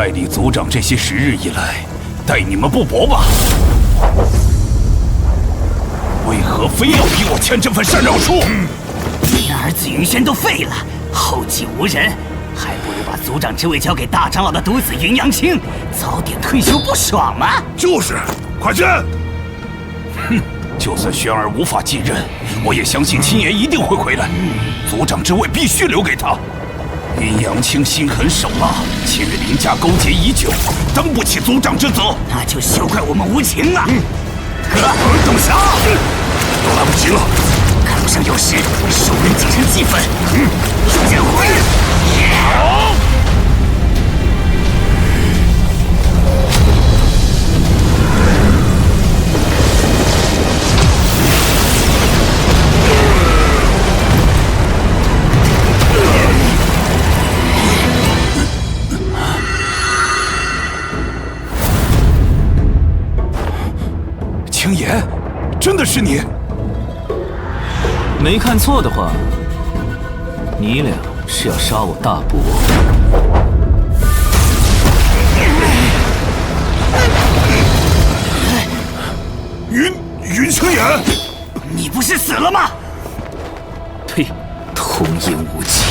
代理族长这些时日以来，待你们不薄吧？为何非要逼我签这份禅让书？你儿子云轩都废了，后继无人，还不如把族长之位交给大长老的独子云阳青，早点退休不爽吗？就是，快签！哼，就算轩儿无法继任，我也相信青岩一定会回来。族长之位必须留给他。云阳青心狠手辣，且与林家勾结已久，担不起族长之责。那就休怪我们无情了。哥，董侠，都来不及了。看不上有时，受人几成几分。先回。好。青岩，真的是你？没看错的话，你俩是要杀我大伯。云青岩，你不是死了吗？呸！童言无忌。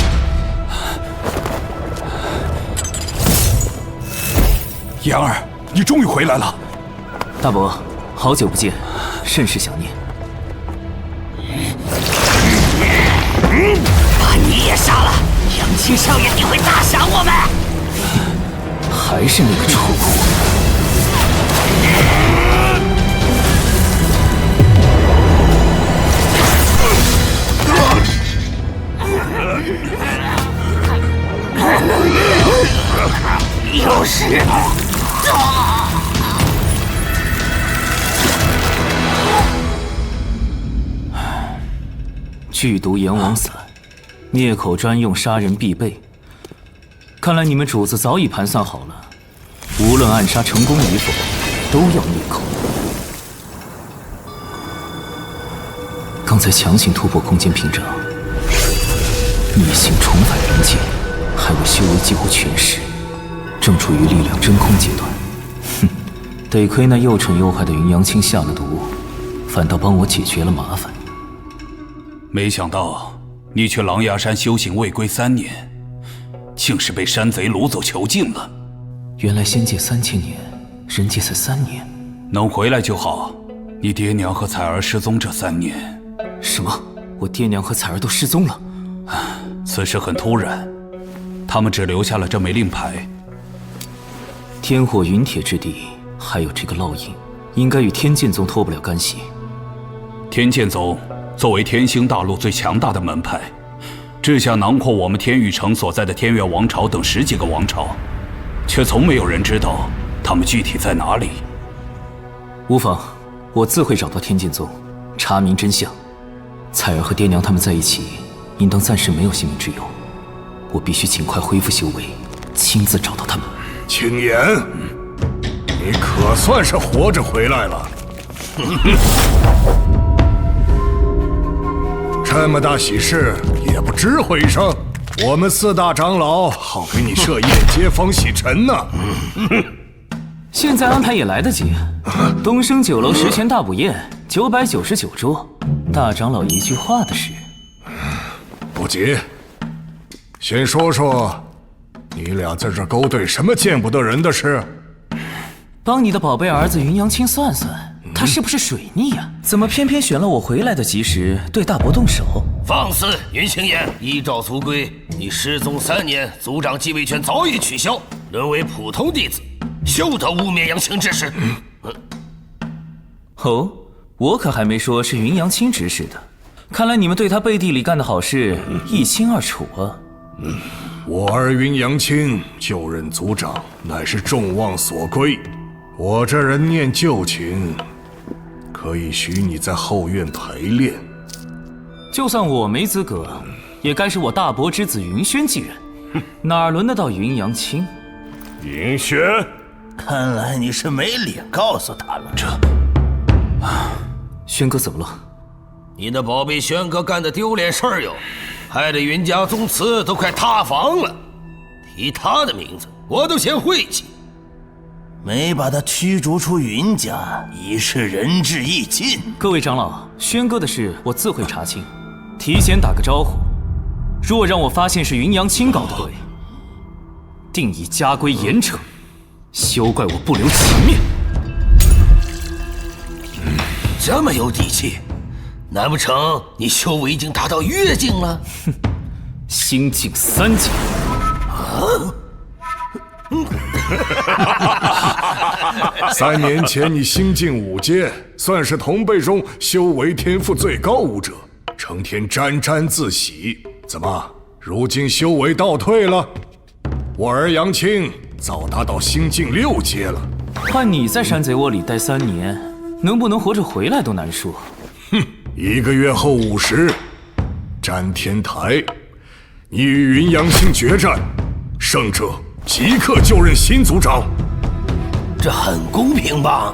妍儿，你终于回来了。大伯，好久不见，甚是想念。把你也杀了，阳青少爷定会大赏我们。还是那个臭货。又是。剧毒阎王散，灭口专用，杀人必备。看来你们主子早已盘算好了，无论暗杀成功与否，都要灭口。刚才强行突破空间屏障，逆行重返人界，害我修为几乎全失，正处于力量真空阶段。哼，得亏那又蠢又坏的云阳青下了毒，反倒帮我解决了麻烦。没想到你去狼牙山修行未归3年，竟是被山贼掳走囚禁了。原来仙界3000年，人界才3年。能回来就好。你爹娘和彩儿失踪这3年。什么？我爹娘和彩儿都失踪了？此事很突然，他们只留下了这枚令牌。天火云铁之地，还有这个烙印，应该与天剑宗脱不了干系。天剑宗作为天星大陆最强大的门派，治下囊括我们天域城所在的天元王朝等10几个王朝，却从没有人知道他们具体在哪里。无妨，我自会找到天剑宗，查明真相。彩儿和爹娘他们在一起，应当暂时没有性命之忧。我必须尽快恢复修为，亲自找到他们。青岩，你可算是活着回来了。这么大喜事也不知会一声，我们4大长老好给你设宴接风洗尘呢。现在安排也来得及。东升酒楼10全大补宴，999桌，大长老一句话的事。不急，先说说你俩在这勾兑什么见不得人的事？帮你的宝贝儿子云阳青算算，他是不是水逆呀？怎么偏偏选了我回来的吉时对大伯动手？放肆！云青岩，依照族规，你失踪3年，族长继位权早已取消，沦为普通弟子，休得污蔑阳青之事。哦，我可还没说是云阳青指使的。看来你们对他背地里干的好事一清二楚啊。我儿云阳青就任族长，乃是众望所归。我这人念旧情，可以许你在后院陪练。就算我没资格，也该是我大伯之子云轩继任，哪轮得到云阳青？云轩，看来你是没脸告诉他了。轩哥怎么了？你的宝贝轩哥干的丢脸事儿哟，害得云家宗祠都快塌房了。提他的名字，我都嫌晦气。没把他驱逐出云家，已是仁至义尽。各位长老，轩哥的事我自会查清，提前打个招呼。若让我发现是云阳青搞的鬼，定以家规严惩，休怪我不留情面。这么有底气，难不成你修为已经达到月境了？哼，心境3境。3年前你心境5阶，算是同辈中修为天赋最高武者，成天沾沾自喜。怎么，如今修为倒退了？我儿杨青早达到心境6阶了。看你在山贼窝里待3年，能不能活着回来都难说。哼，1个月后50，詹天台，你与云阳青决战，胜者即刻就任新族长。这很公平吧？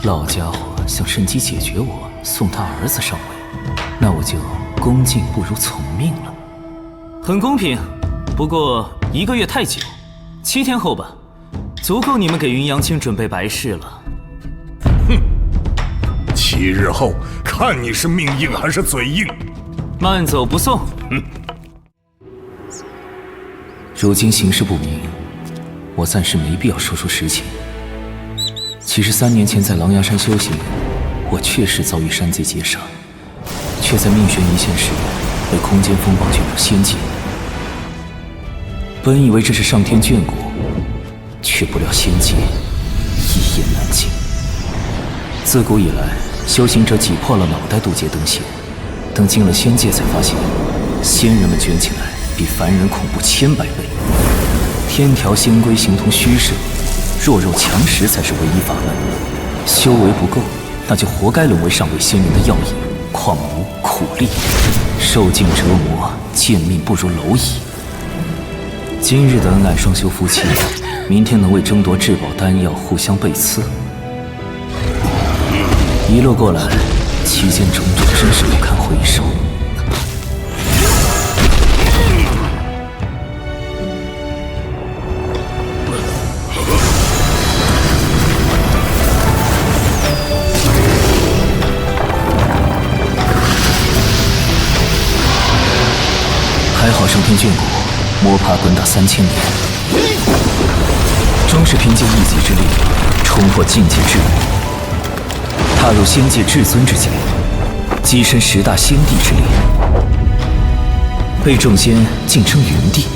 老家伙想趁机解决我，送他儿子上位，那我就恭敬不如从命了。很公平，不过1个月太久，7天后吧，足够你们给云阳青准备白事了。哼，7日后看你是命硬还是嘴硬。慢走不送。如今形势不明，我暂时没必要说出实情。其实3年前在狼牙山修行，我确实遭遇山贼劫杀，却在命悬一线时被空间风暴卷入仙界。本以为这是上天眷顾，却不料仙界一言难尽。自古以来，修行者挤破了脑袋渡劫登仙，等进了仙界才发现，仙人们卷起来比凡人恐怖1000倍。天条仙规形同虚设，弱肉强食才是唯一法门。修为不够，那就活该沦为上位仙人的药引，旷无苦力，受尽折磨，见命不如蝼蚁。今日的恩爱双修夫妻，明天能为争夺至宝丹药互相背刺。一路过来，其间种种真是不堪回首。还好上天眷顾，摸爬滚打3000年，终是凭借一己之力冲破境界桎梏，踏入仙界至尊之境，跻身10大仙帝之列，被众仙竟称云帝。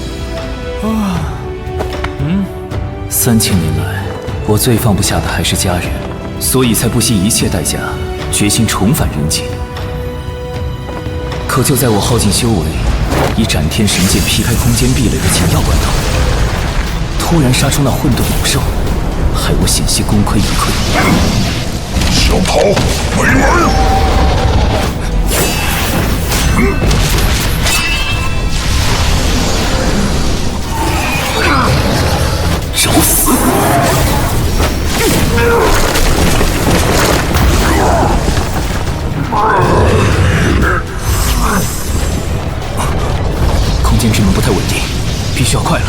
3000年来，我最放不下的还是家人，所以才不惜一切代价，决心重返人界。可就在我耗尽修为，以斩天神剑劈开空间壁垒的紧要关头，突然杀出那混沌猛兽，害我险些功亏一篑。小桃，没门！找死！空间之门不太稳定，必须要快了。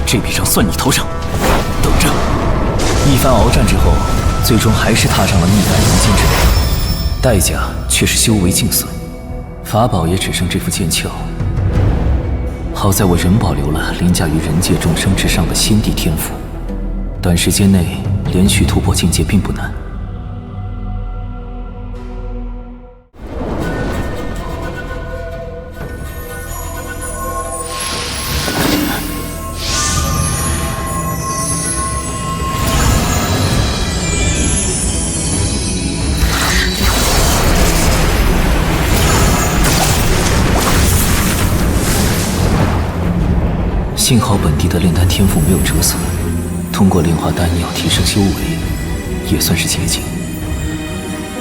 这笔账算你头上，等着！一番鏖战之后，最终还是踏上了逆返人间之路，代价却是修为尽损，法宝也只剩这副剑鞘。好在我仍保留了凌驾于人界众生之上的仙帝天赋，短时间内连续突破境界并不难。幸好本地的炼丹天赋没有折损，通过炼化丹药提升修为，也算是捷径。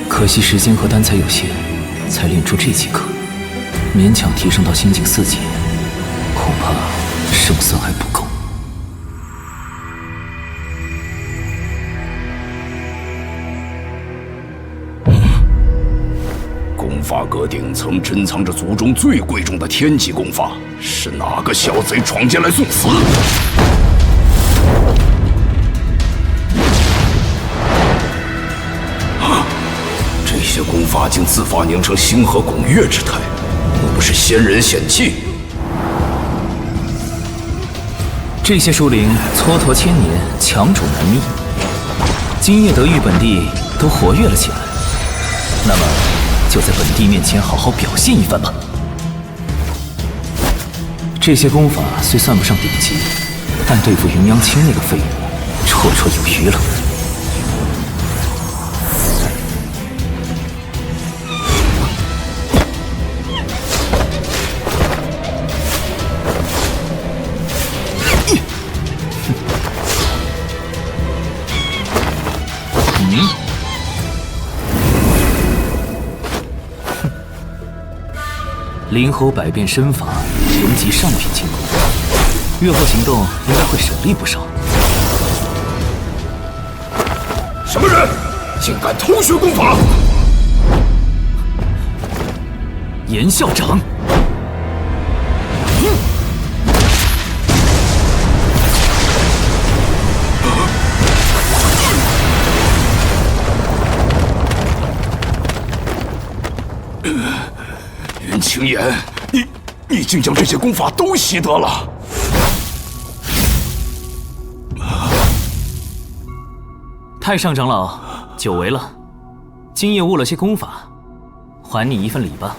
可惜时间和丹材有限，才练出这几颗，勉强提升到心境4阶，恐怕胜算还不够。功法阁顶层珍藏着族中最贵重的天级功法，是哪个小贼闯进来送死？这些功法竟自发凝成星河拱月之态，莫不是仙人显器？这些树灵蹉跎千年，强主难觅。今夜德域本地都活跃了起来，那么就在本地面前好好表现一番吧。这些功法虽算不上顶级，但对付云阳青那个废物，绰绰有余了。灵猴百变身法，神级上品轻功，月后行动应该会省力不少。什么人，竟敢偷学功法？严校长，云青岩，你竟将这些功法都习得了？太上长老，久违了，今夜悟了些功法，还你一份礼吧。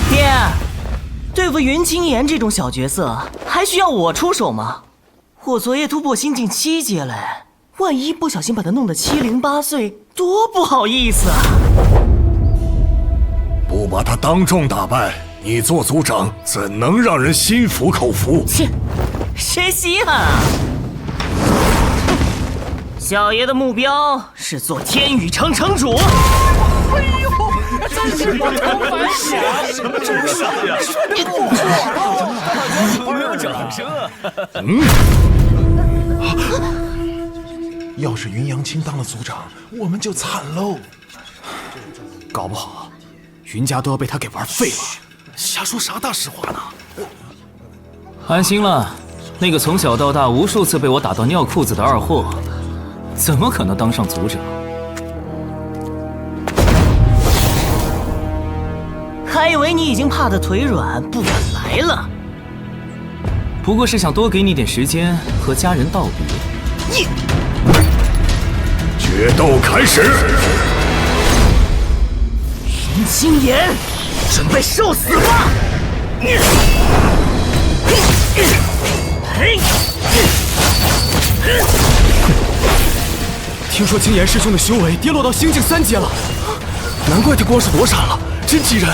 爹，对付云青岩这种小角色，还需要我出手吗？我昨夜突破心境7阶嘞，万一不小心把他弄得七零八碎，多不好意思啊！不把他当众打败，你做族长怎能让人心服口服？切，谁稀罕啊！小爷的目标是做天宇城城主。哎呦，真是不同凡响，什么真是呀！不用掌声啊！要是云阳青当了族长，我们就惨喽。搞不好，云家都要被他给玩废了。瞎说啥大实话呢？安心了，那个从小到大无数次被我打到尿裤子的二货，怎么可能当上族长？还以为你已经怕得腿软，不敢来了。不过是想多给你点时间和家人道别。决斗开始！云青岩，准备受死吧！听说青岩师兄的修为跌落到星境3阶了，难怪他光是躲闪了，真急人！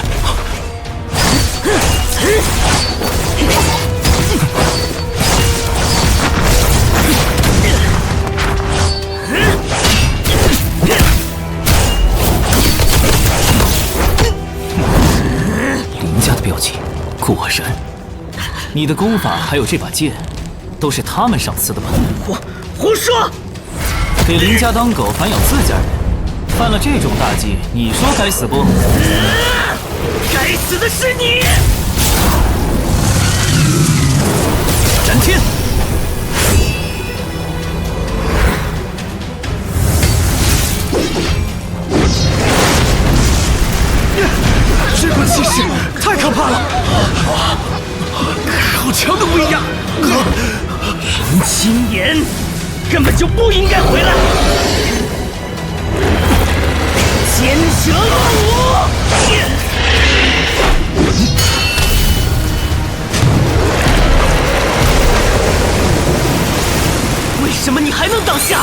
林家的标记，果然，你的功法还有这把剑，都是他们赏赐的吧？胡说！给林家当狗反咬自家人，犯了这种大忌，你说该死不？该死的是你！斩天！这股气势太可怕了，好强的威压！云青青岩根本就不应该回来。剑蛇落舞。为什么你还能挡下？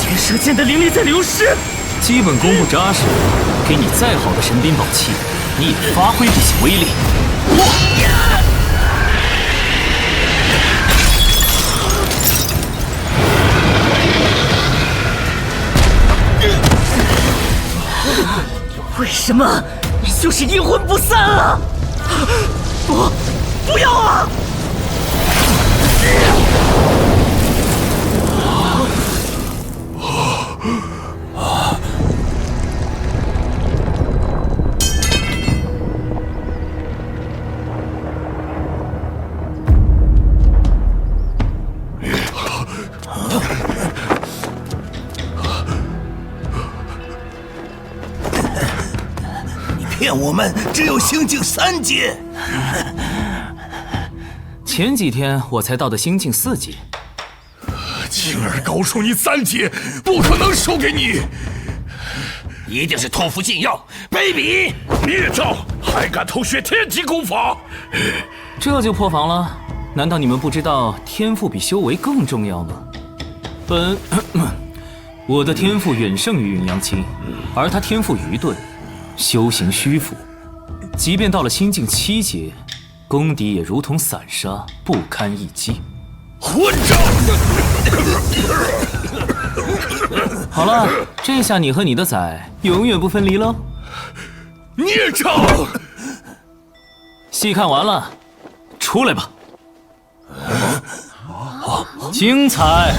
千蛇剑的灵力在流失。基本功不扎实，给你再好的神兵宝器，你也发挥不起威力。为什么你就是阴魂不散啊？不要啊！骗我们只有心境3阶。前几天我才到的心境4阶。青儿高出你3阶，不可能输给你。一定是托付禁药，卑鄙！孽障，还敢偷学天级功法？这就破防了？难道你们不知道天赋比修为更重要吗？我的天赋远胜于云阳青，而他天赋愚钝，修行虚浮，即便到了心境7阶，功底也如同散沙，不堪一击。混账！好了，这下你和你的崽永远不分离喽。孽障！戏看完了，出来吧。精彩！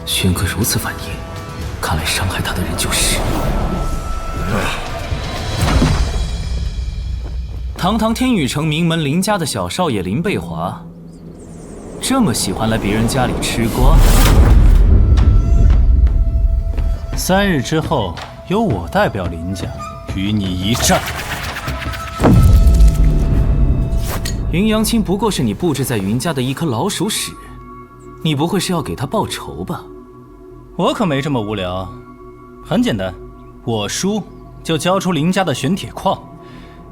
轩哥如此反应，看来伤害他的人就是……堂堂天宇城名门林家的小少爷林贝华，这么喜欢来别人家里吃瓜。3日之后，由我代表林家与你一战。云阳青不过是你布置在云家的一颗老鼠屎，你不会是要给他报仇吧？我可没这么无聊。很简单，我输就交出林家的玄铁矿，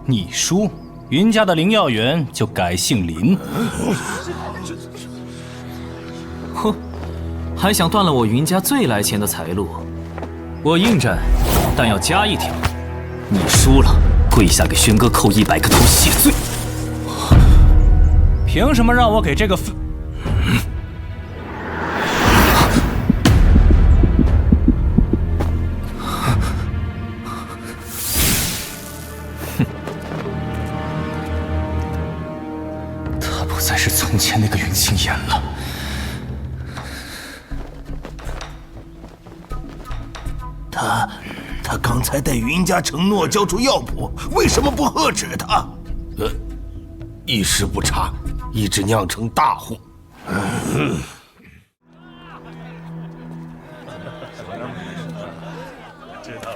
你输，云家的灵药园就改姓林。哼，还想断了我云家最来钱的财路？我应战，但要加一条：你输了，跪下给轩哥叩100个头谢罪。凭什么让我给这个他不再是从前那个云青岩了。他刚才对云家承诺交出药谱，为什么不喝止他？一时不察，以致酿成大祸。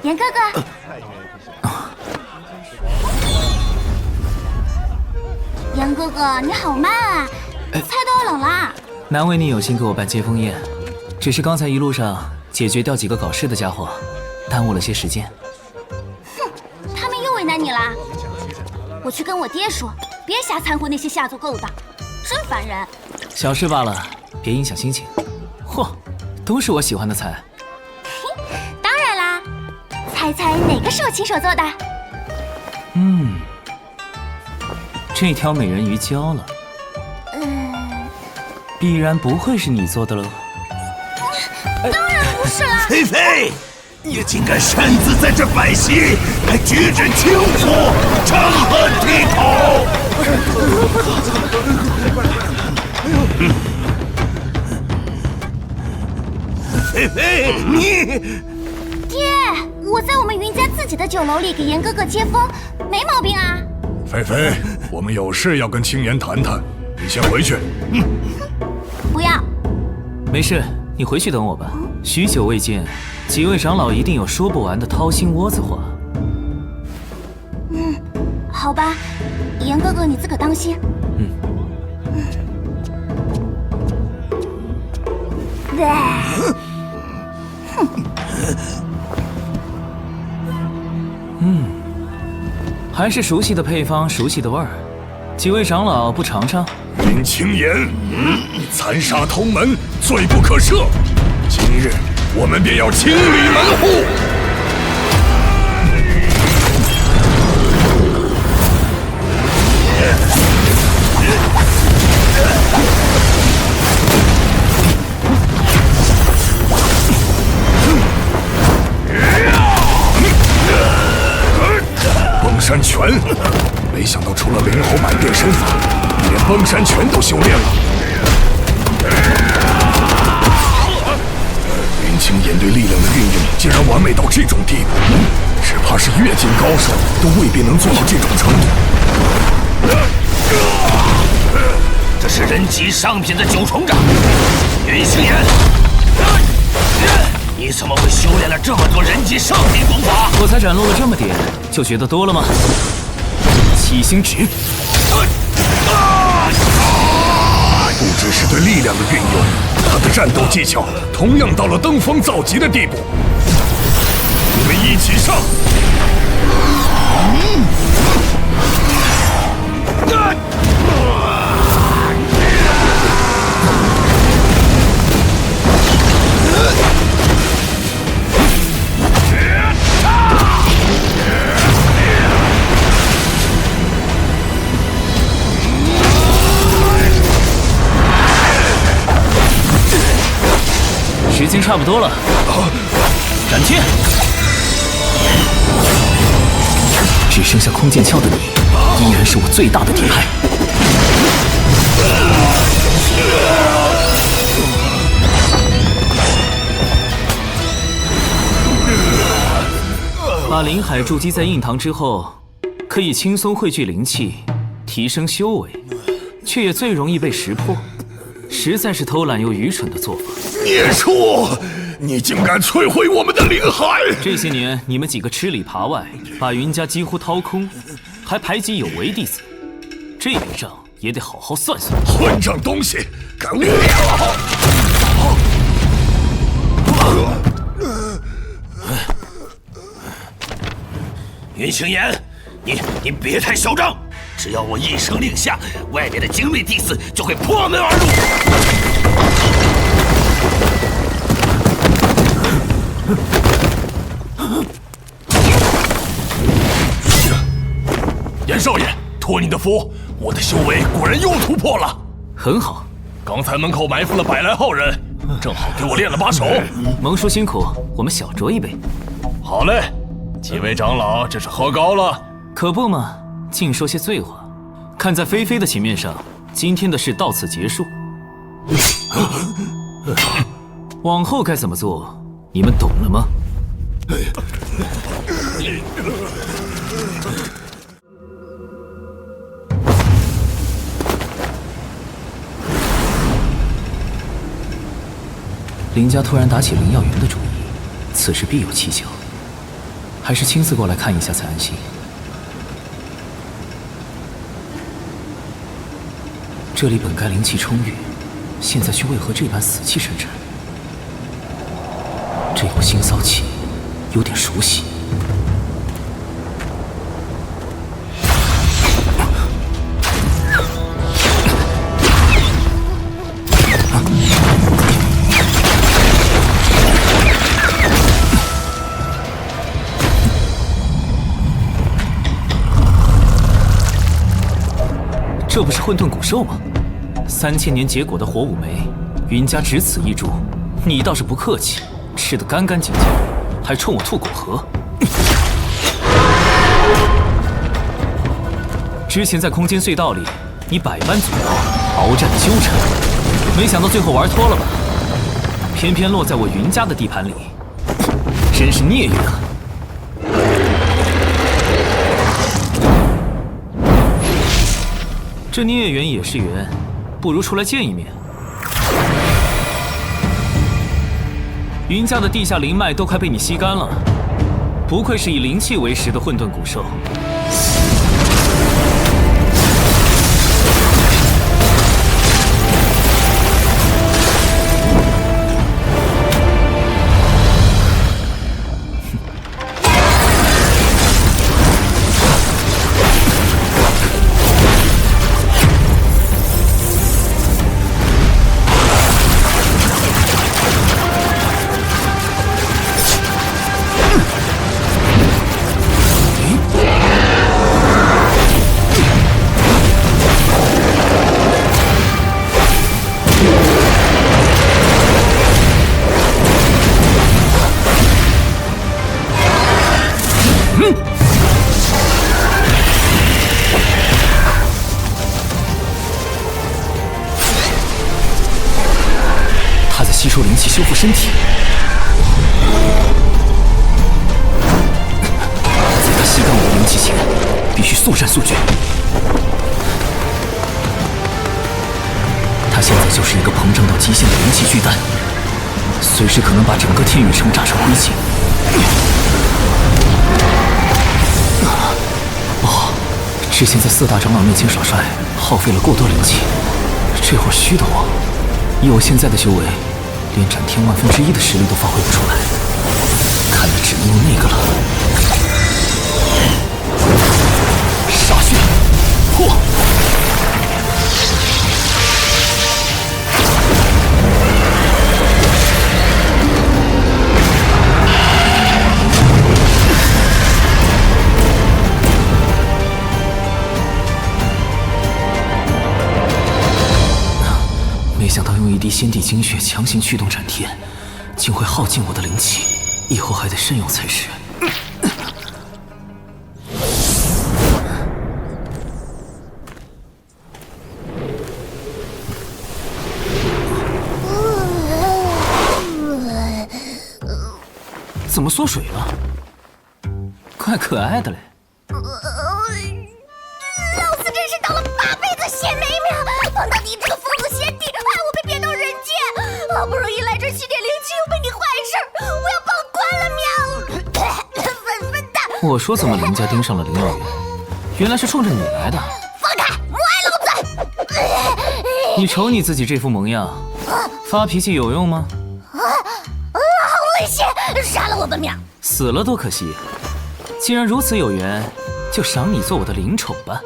严哥哥，严哥哥，你好慢啊！菜都要冷啦。难为你有心给我办接风宴，只是刚才一路上解决掉几个搞事的家伙，耽误了些时间。哼，他们又为难你啦。我去跟我爹说，别瞎掺和那些下作勾当，真烦人。小事罢了，别影响心情。嚯，都是我喜欢的菜。当然啦，猜猜哪个是我亲手做的？这条美人鱼焦了。必然不会是你做的喽。当然不是啦。菲菲，你竟敢擅自在这摆席，还举止轻浮，成何体统！菲菲，你……爹，我在我们云家自己的酒楼里给严哥哥接风，没毛病啊。菲菲，我们有事要跟青岩谈谈，你先回去。不要。没事，你回去等我吧。许久未见，几位长老一定有说不完的掏心窝子话。好吧，严哥哥你自个当心。还是熟悉的配方，熟悉的味儿。几位长老不尝尝？云青岩，残杀同门，罪不可赦。今日我们便要清理门户。崩山拳，没想到除了灵猴百变身法，你连崩山拳都修炼了。云青岩对力量的运用竟然完美到这种地步，只怕是越境高手都未必能做到这种程度。这是人级上品的九重掌，云青岩，你怎么会修炼了这么多人级上品功法？我才展露了这么点，就觉得多了吗？七星指，不只是对力量的运用，他的战斗技巧同样到了登峰造极的地步。我们一起上！时间差不多了，斩天！只剩下空剑鞘的你，依然是我最大的敌派。把灵海筑基在印堂之后，可以轻松汇聚灵气，提升修为，却也最容易被识破，实在是偷懒又愚蠢的做法。孽畜！你竟敢摧毁我们的灵海！这些年你们几个吃里扒外，把云家几乎掏空，还排挤有为弟子，这笔账也得好好算算。混账东西，敢污蔑云青岩，你别太嚣张！只要我一声令下，外面的精锐弟子就会破门而入。严少爷，托你的福，我的修为果然又突破了。很好，刚才门口埋伏了100来号人，正好给我练了把手。蒙叔辛苦，我们小酌一杯。好嘞，几位长老这是喝高了。可不嘛，净说些醉话。看在菲菲的情面上，今天的事到此结束。往后该怎么做，你们懂了吗？林家突然打起灵药园的主意，此事必有蹊跷，还是亲自过来看一下才安心。这里本该灵气充裕，现在却为何这般死气沉沉？这股腥骚气有点熟悉。这不是混沌古兽吗？3000年结果的火舞梅，云家只此一株，你倒是不客气，吃得干干净净，还冲我吐果核。之前在空间隧道里，你百般阻挠，鏖战纠缠，没想到最后玩脱了吧？偏偏落在我云家的地盘里，真是孽缘啊！这孽缘也是缘，不如出来见一面。云家的地下灵脉都快被你吸干了，不愧是以灵气为食的混沌古兽。吸收灵气，修复身体。在他吸干我的灵气前，必须速战速决。他现在就是一个膨胀到极限的灵气巨蛋，随时可能把整个天宇城炸成灰烬。哦，之前在4大长老面前耍帅，耗费了过多灵气，这会儿虚的我，以我现在的修为。连斩天1/1000的实力都发挥不出来，看来只能用那个了。杀血，破！没想到用一滴仙帝精血强行驱动斩天，竟会耗尽我的灵气，以后还得慎用才是。怎么缩水了？怪可爱的嘞。老子真是当了8辈子仙妹妹，碰到你这个疯子仙帝，害我被贬到人间，好不容易来这吸点灵气，又被你坏事，我要报官了喵！笨蛋！我说怎么林家盯上了灵药园，原来是冲着你来的。放开，母爱老子！你瞅你自己这副模样，发脾气有用吗？好危险！杀了我吧喵！死了多可惜。既然如此有缘，就赏你做我的灵宠吧。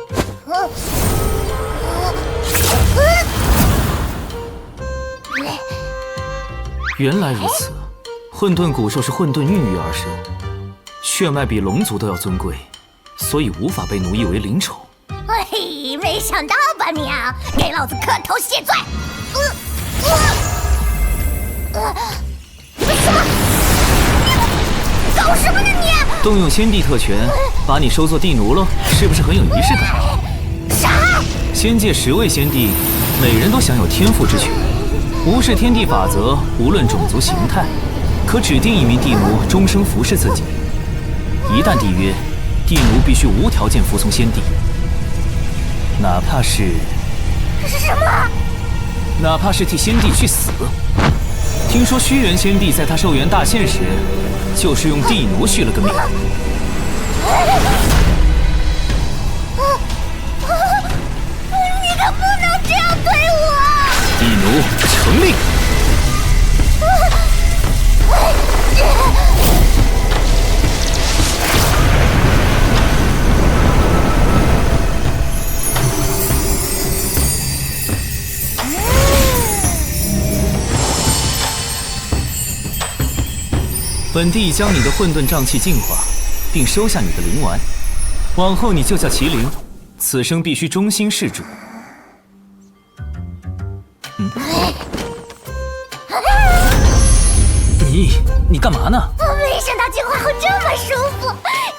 原来如此，混沌古兽是混沌孕育而生，血脉比龙族都要尊贵，所以无法被奴役为灵宠。嘿，没想到吧喵！给老子磕头谢罪！什么？搞什么呢你？动用仙帝特权，把你收作地奴喽，是不是很有仪式感？啥？仙界10位仙帝，每人都享有天赋之权，无视天地法则，无论种族形态，可指定一名地奴终生服侍自己。一旦缔约，地奴必须无条件服从仙帝，哪怕是什么？哪怕是替仙帝去死。听说虚元仙帝在他寿元大限时，就是用地奴续了个命。你可不能这样对我！地奴成令。本帝已将你的混沌瘴气净化，并收下你的灵丸，往后你就叫麒麟，此生必须忠心事主。你干嘛呢？没想到进化后这么舒服，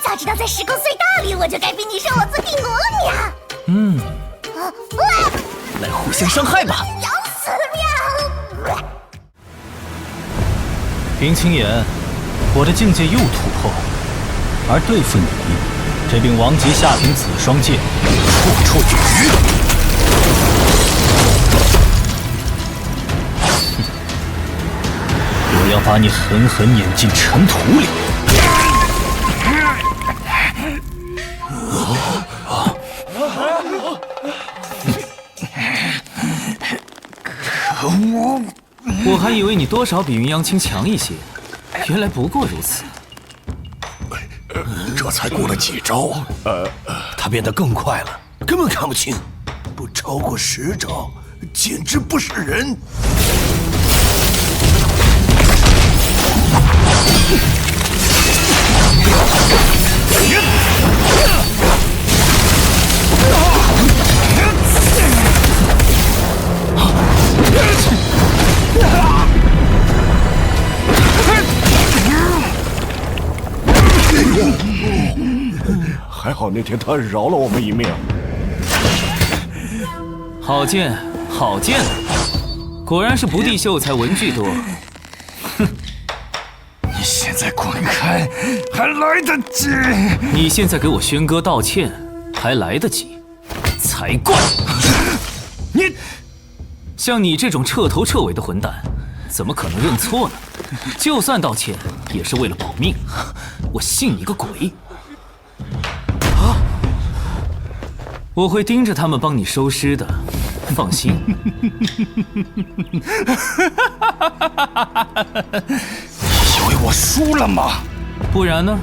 早知道在时空隧道里，我就该逼你收我做地奴了喵！来互相伤害吧！咬死喵！林清言，我的境界又突破，而对付你，这柄王级下品紫双剑绰绰有余。我要要把你狠狠碾进尘土里！可恶！我还以为你多少比云阳青强一些，原来不过如此。这才过了几招啊！他变得更快了，根本看不清。不超过10招，简直不是人！还好那天他饶了我们一命。好剑，好剑！果然是不地秀才文具多。哼！你现在滚开，还来得及！你现在给我轩哥道歉，还来得及，才怪！你，像你这种彻头彻尾的混蛋，怎么可能认错呢？就算道歉，也是为了保命。我信你个鬼！我会盯着他们帮你收尸的，放心。以为我输了吗？不然呢？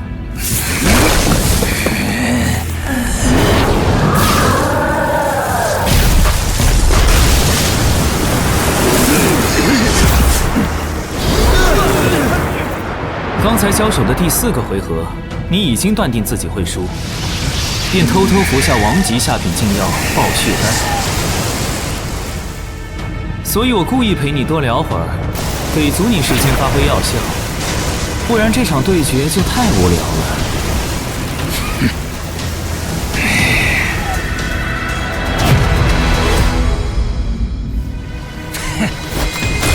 刚才交手的第4个回合，你已经断定自己会输，便偷偷服下王级下品禁药暴血丹。所以我故意陪你多聊会儿，给足你时间发挥药效，不然这场对决就太无聊了。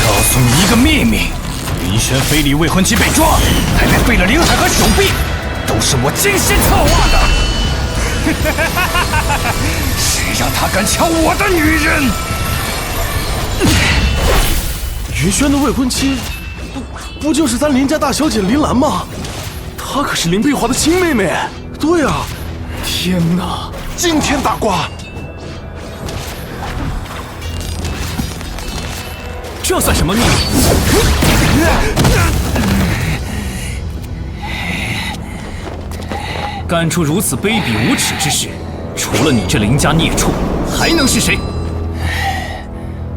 告诉你一个秘密，云轩非礼未婚妻被抓，还被废了灵海和手臂，都是我精心策划的。谁让他敢抢我的女人？云轩的未婚妻，不就是咱林家大小姐林兰吗？她可是林碧华的亲妹妹。对啊，天哪，惊天大瓜！这算什么秘密？干出如此卑鄙无耻之事，除了你这林家孽畜，还能是谁？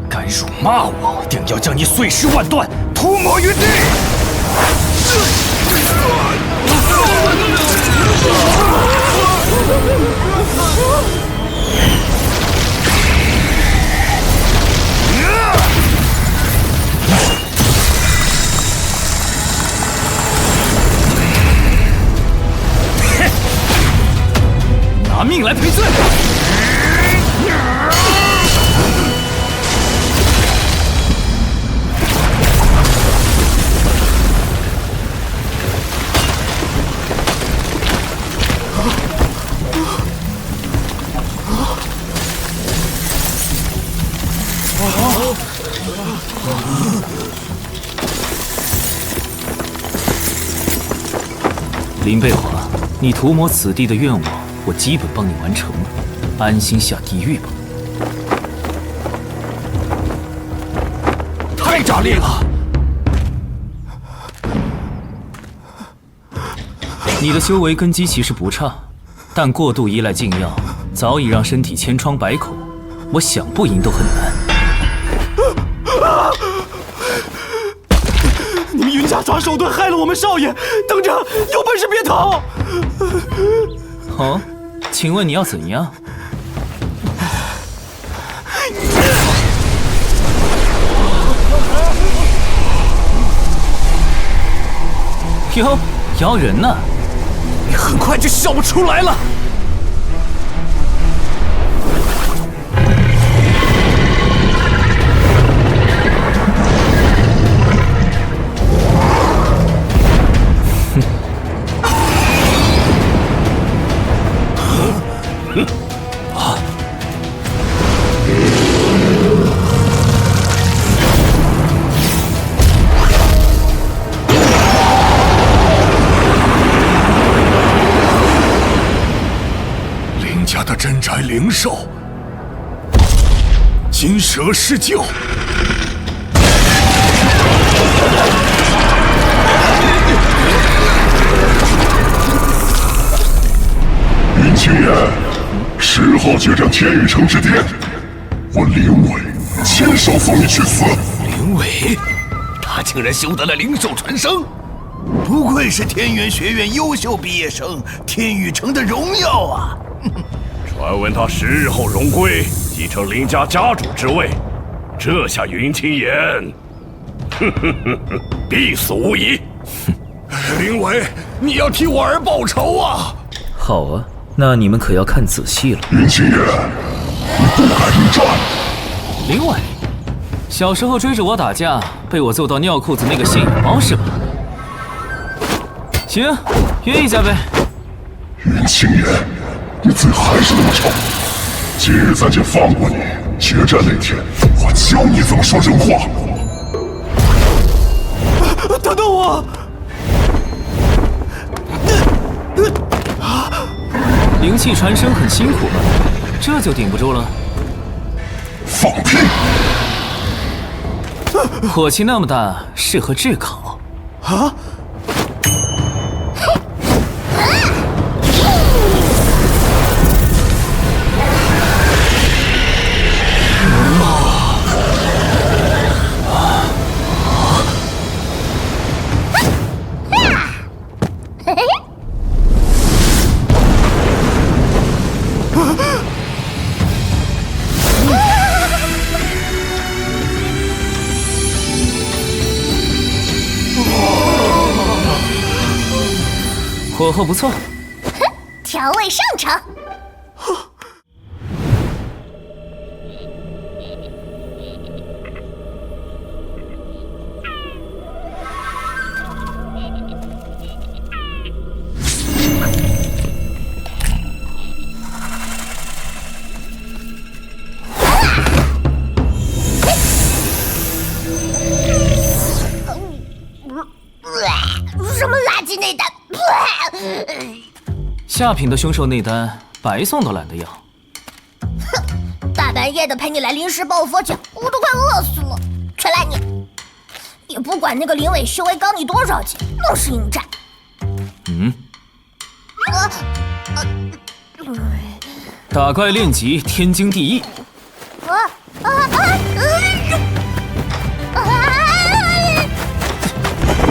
敢辱骂我，定要将你碎尸万段，涂抹于地！拿命来赔罪！林贝华，你涂抹此地的愿望，我基本帮你完成了，安心下地狱吧。太炸裂了！你的修为根基其实不差，但过度依赖禁药，早已让身体千疮百孔，我想不赢都很难。你们云家耍手段害了我们少爷！等着，有本事别逃！哦，请问你要怎样？哟，摇人呢？你很快就笑不出来了。摘灵兽，金蛇施救。云清言，10号决战天宇城之巅，我灵伟亲手送你去死。灵伟，他竟然修得了灵兽传声，不愧是天元学院优秀毕业生，天宇城的荣耀啊！传闻他10日后荣归，继承林家家主之位。这下云清言，必死无疑。灵伟，你要替我儿报仇啊！好啊，那你们可要看仔细了。云清言，你不敢应战。林伟，小时候追着我打架，被我揍到尿裤子那个现眼包是吧？行，约一下呗。云清言，你嘴还是那么臭。今日咱就放过你，决战那天，我教你怎么说人话。等等我！灵气传声很辛苦吧？这就顶不住了？放屁！火气那么大，适合炙烤。啊！火候不错，调味上乘。什么垃圾内丹？下品的凶兽内丹，白送都懒得要。哼，大半夜的陪你来临时抱佛脚，我都快饿死了。全赖你！也不管那个林伟修为高你多少级，愣是应战。打怪练级，天经地义。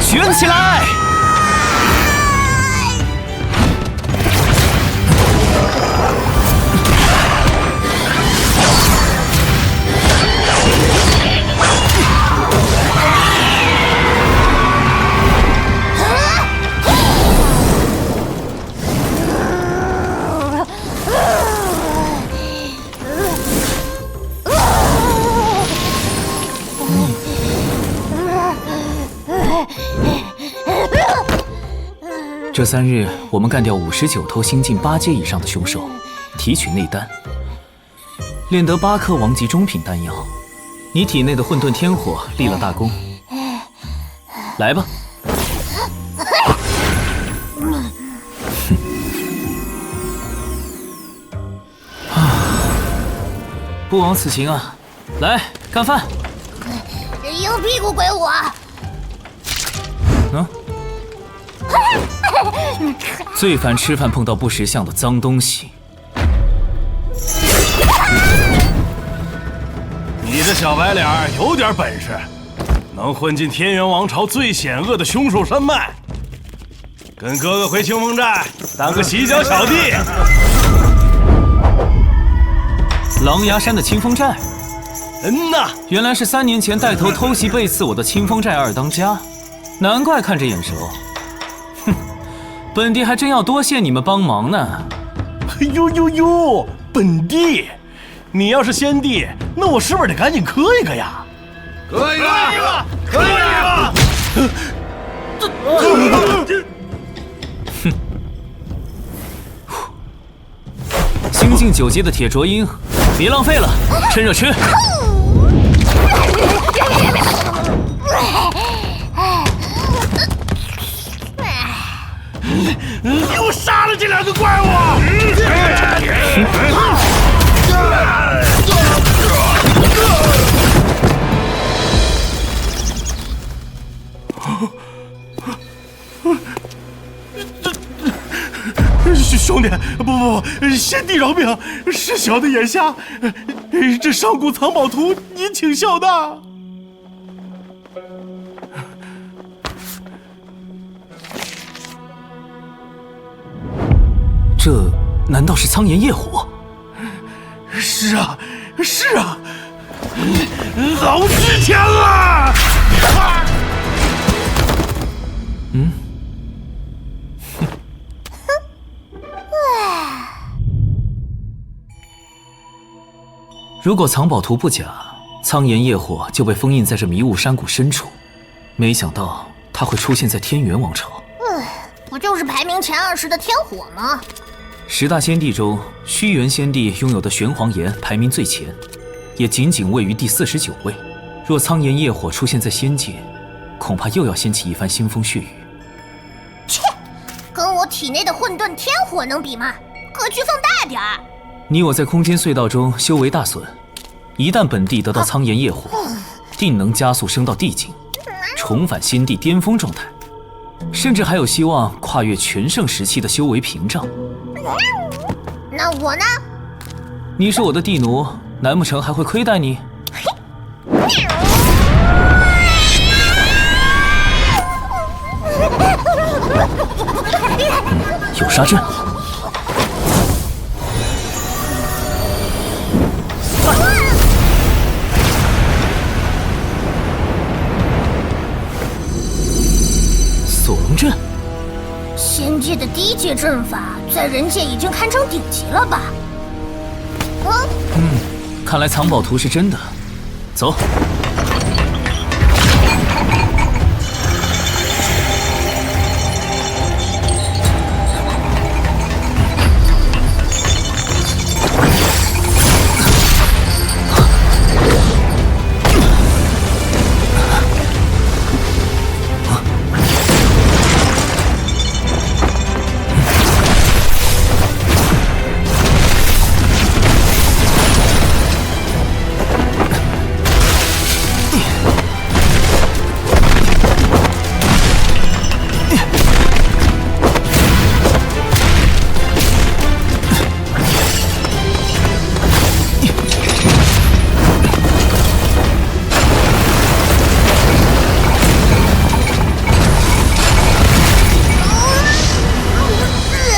卷起来！这3日，我们干掉59头新晋8阶以上的凶兽，提取内丹，炼得8颗王级中品丹药。你体内的混沌天火立了大功。来吧。不枉此行啊！来干饭。有屁股鬼我！最烦吃饭碰到不识相的脏东西。你这小白脸有点本事，能混进天元王朝最险恶的凶兽山脉，跟哥哥回清风寨当个洗脚小弟。狼牙山的清风寨？呐，原来是3年前带头偷袭背刺我的清风寨二当家，难怪看着眼熟。哼，本帝还真要多谢你们帮忙呢。呦呦呦，本帝，你要是先帝，那我是不是得赶紧磕一个呀？磕一个，磕一个！哼，新晋9阶的铁啄鹰，别浪费了，趁热吃。又杀了这2个怪物！兄弟，不，先帝饶命，是小的眼瞎。这上古藏宝图，您请笑纳。这难道是苍炎夜火？是啊，是啊，好值钱了！嗯。如果藏宝图不假，苍炎夜火就被封印在这迷雾山谷深处。没想到它会出现在天元王朝。不就是排名前20的天火吗？10大仙帝中，虚元仙帝拥有的玄黄岩排名最前，也仅仅位于第49位。若苍炎夜火出现在仙界，恐怕又要掀起一番腥风血雨。切，跟我体内的混沌天火能比吗？格局放大点儿。你我在空间隧道中修为大损，一旦本帝得到苍炎夜火，定能加速升到地境，重返仙帝巅峰状态，甚至还有希望跨越全盛时期的修为屏障。那我呢？你是我的地奴，难不成还会亏待你？有杀阵。锁龙阵，仙界的第1阶阵法，在人界已经堪称顶级了吧？看来藏宝图是真的。走。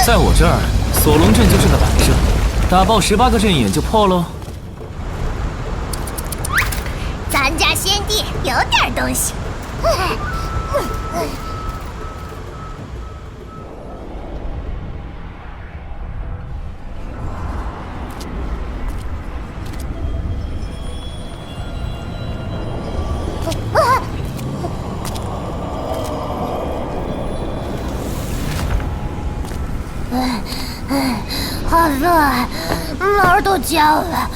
在我这儿，锁龙阵就是个摆设，打爆18个阵眼就破喽。咱家仙帝有点东西。好热，毛都焦了。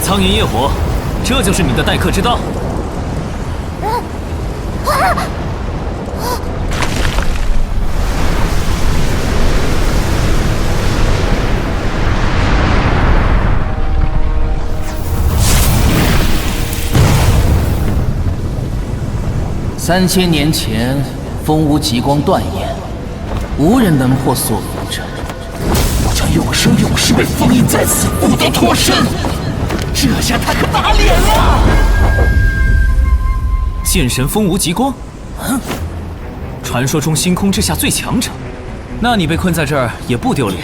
苍炎夜火，这就是你的待客之道。3000年前，风无极光断眼，无人能破锁龙阵。我将永生永世被封印在此，不得脱身。这下他可打脸了！剑神风无极光，传说中星空之下最强者，那你被困在这儿也不丢脸。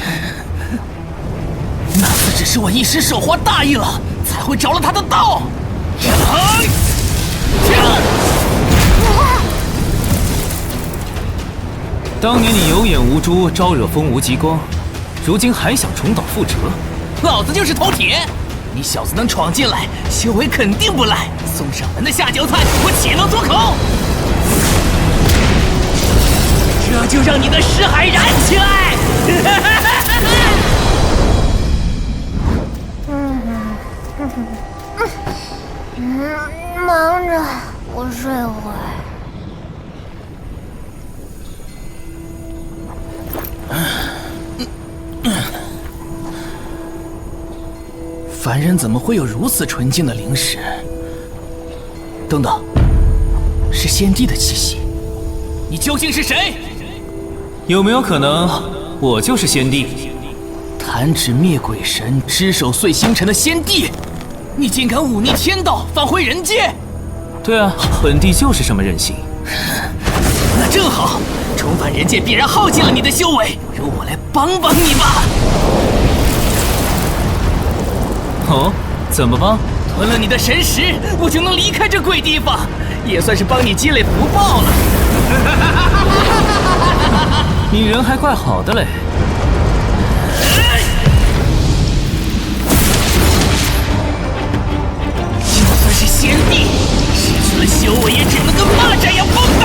那次只是我一时手滑大意了，才会着了他的道。当年你有眼无珠，招惹风无极光，如今还想重蹈覆辙？老子就是头铁，你小子能闯进来，修为肯定不赖。送上门的下酒菜，我岂能松口？这就让你的识海燃起来！忙着，我睡会儿。凡人怎么会有如此纯净的灵识？等等，是先帝的气息。你究竟是谁？有没有可能，我就是先帝？弹指灭鬼神，只手碎星辰的先帝，你竟敢忤逆天道，返回人界？对啊，本帝就是这么任性。那正好，重返人界必然耗尽了你的修为，由我来帮帮你吧。哦，怎么帮？吞了你的神识，我就能离开这鬼地方，也算是帮你积累福报了。你人还怪好的嘞。就算是先帝，失去了修为也只能跟蚂蚱一样蹦跶。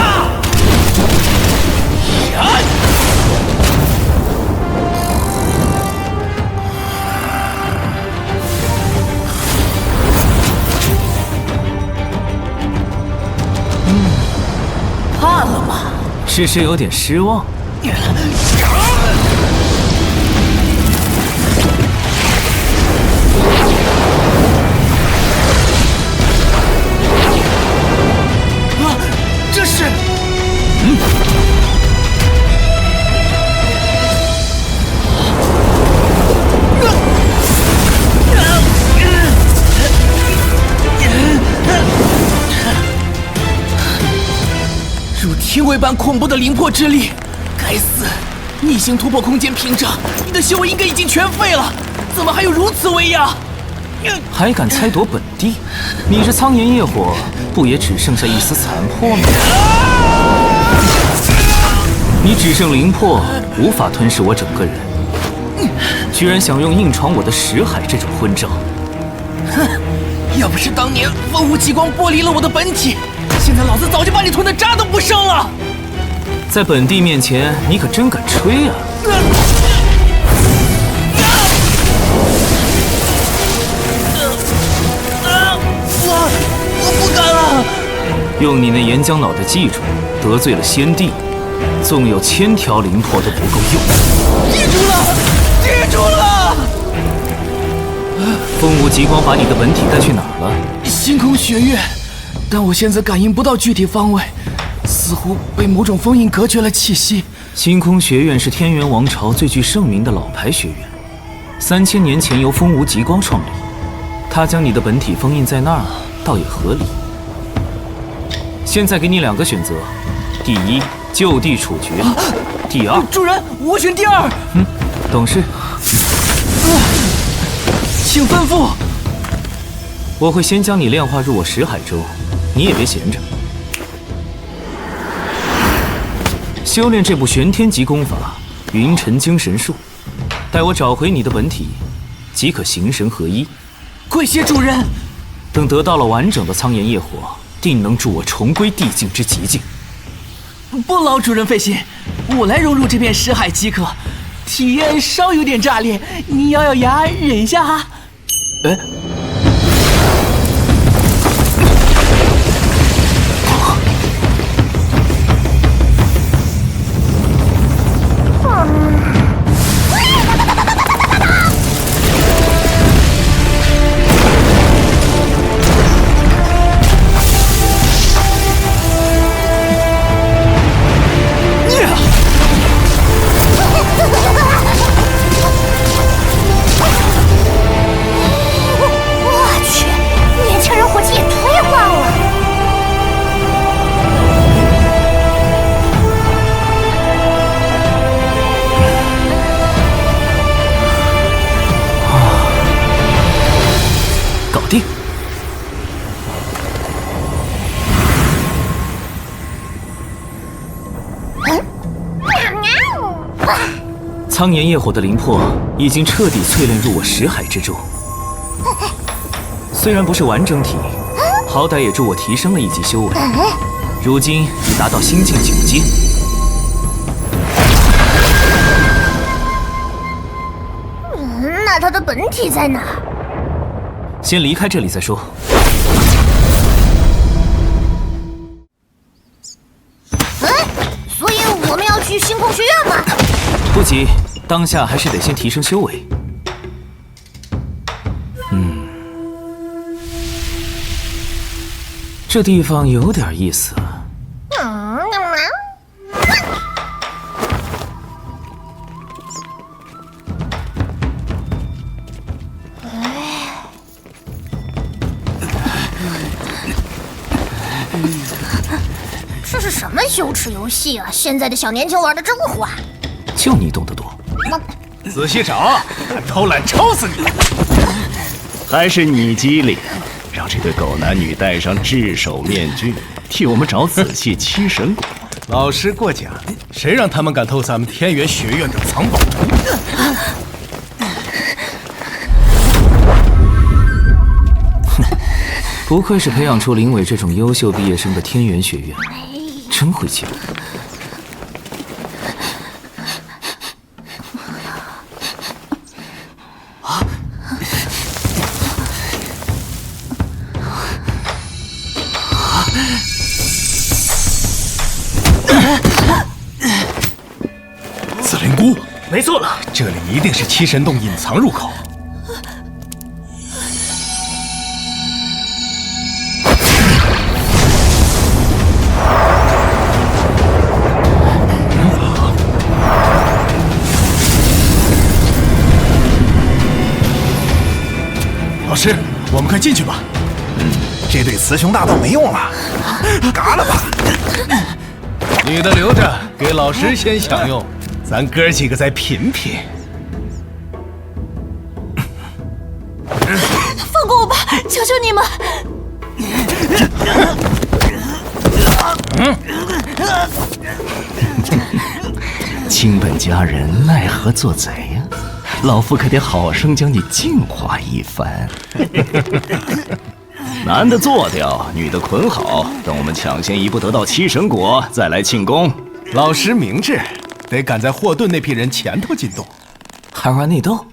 怕了吗？是谁有点失望？这是……如天威般恐怖的灵魄之力，该死！逆行突破空间屏障，你的修为应该已经全废了，怎么还有如此威压？还敢猜夺本地？你这苍炎业火，不也只剩下一丝残破吗？你只剩灵魄，无法吞噬我整个人，居然想用硬闯我的识海这种昏招！哼！要不是当年风无极光剥离了我的本体，现在老子早就把你吞得渣都不剩了。在本地面前，你可真敢吹啊！我不敢了。用你那岩浆脑袋记住，得罪了先帝，纵有1000条灵魄都不够用。记住了，记住了。风无极光把你的本体带去哪儿了？星空学院，但我现在感应不到具体方位，似乎被某种封印隔绝了气息。星空学院是天元王朝最具盛名的老牌学院，3000年前由风无极光创立，他将你的本体封印在那儿，倒也合理。现在给你2个选择：第一，就地处决；第二，主人，我选第二。懂事。请吩咐。我会先将你炼化入我识海州，你也别闲着。修炼这部玄天级功法——云尘精神术，待我找回你的本体，即可形神合一。跪谢主人。等得到了完整的苍炎业火，定能助我重归地境之极境。不劳主人费心，我来融入这片识海即可。体验稍有点炸裂，你咬咬牙忍一下哈。哎。苍炎业火的灵魄已经彻底淬炼入我识海之中，虽然不是完整体，好歹也助我提升了1级修为，如今已达到心境9阶。那他的本体在哪？先离开这里再说。所以我们要去星空学院吗？不急，当下还是得先提升修为。这地方有点意思。这是什么羞耻游戏啊！现在的小年轻玩的真坏。就你懂得多。仔细找，敢偷懒抽死你！还是你机灵，让这对狗男女戴上炙手面具，替我们找仔细七神果。老实过奖，谁让他们敢偷咱们天元学院的藏宝图？不愧是培养出林伟这种优秀毕业生的天元学院，真会教。紫灵菇，没错了，这里一定是七神洞隐藏入口。老师，我们快进去吧。这对雌雄大盗没用了，嘎了吧！女的留着，给老师先享用，咱哥几个再品品。放过我吧，求求你们！亲本家人，奈何做贼呀？老夫可得好生将你净化一番。男的做掉，女的捆好，等我们抢先一步得到七神果，再来庆功。老师明智，得赶在霍顿那批人前头进洞。还玩内斗？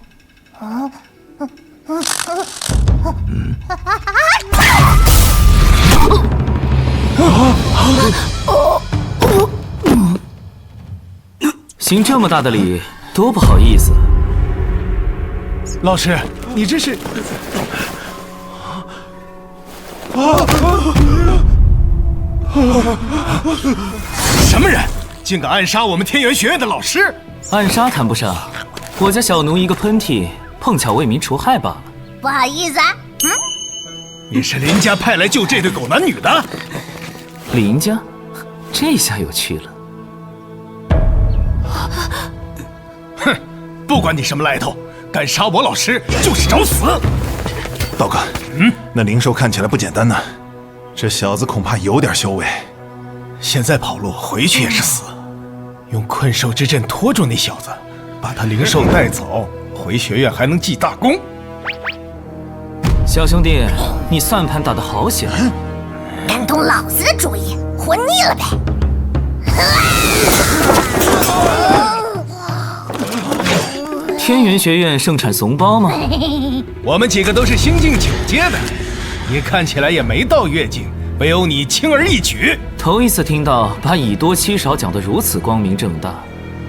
行这么大的礼，多不好意思。老师，你这是……什么人，竟敢暗杀我们天元学院的老师？暗杀谈不上，我家小奴一个喷嚏，碰巧为民除害罢了。不好意思啊，你是林家派来救这对狗男女的？林家，这下有趣了。哼，不管你什么来头，敢杀我老师就是找死！道哥，那灵兽看起来不简单呢，这小子恐怕有点修为。现在跑路，回去也是死。用困兽之阵拖住那小子，把他灵兽带走，回学院还能记大功。小兄弟，你算盘打得好响。敢动老子的主意，活腻了呗！天元学院盛产怂包吗？我们几个都是新晋9阶的，你看起来也没到月境，唯有你轻而易举。头一次听到把以多欺少讲得如此光明正大。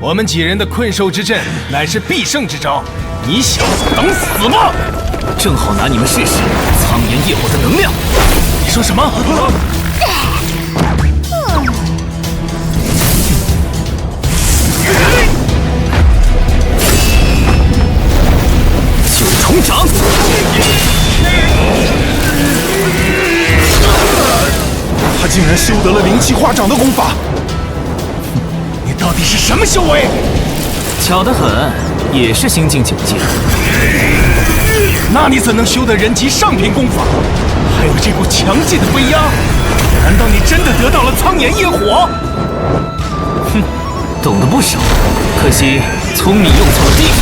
我们几人的困兽之阵乃是必胜之招，你小子等死吧！正好拿你们试试苍炎业火的能量。你说什么？九重掌！他竟然修得了灵气化掌的功法！你到底是什么修为？巧得很，也是新晋9阶。那你怎能修得人级上品功法？还有这股强劲的威压？难道你真的得到了苍炎业火？哼，懂得不少，可惜聪明用错了地方。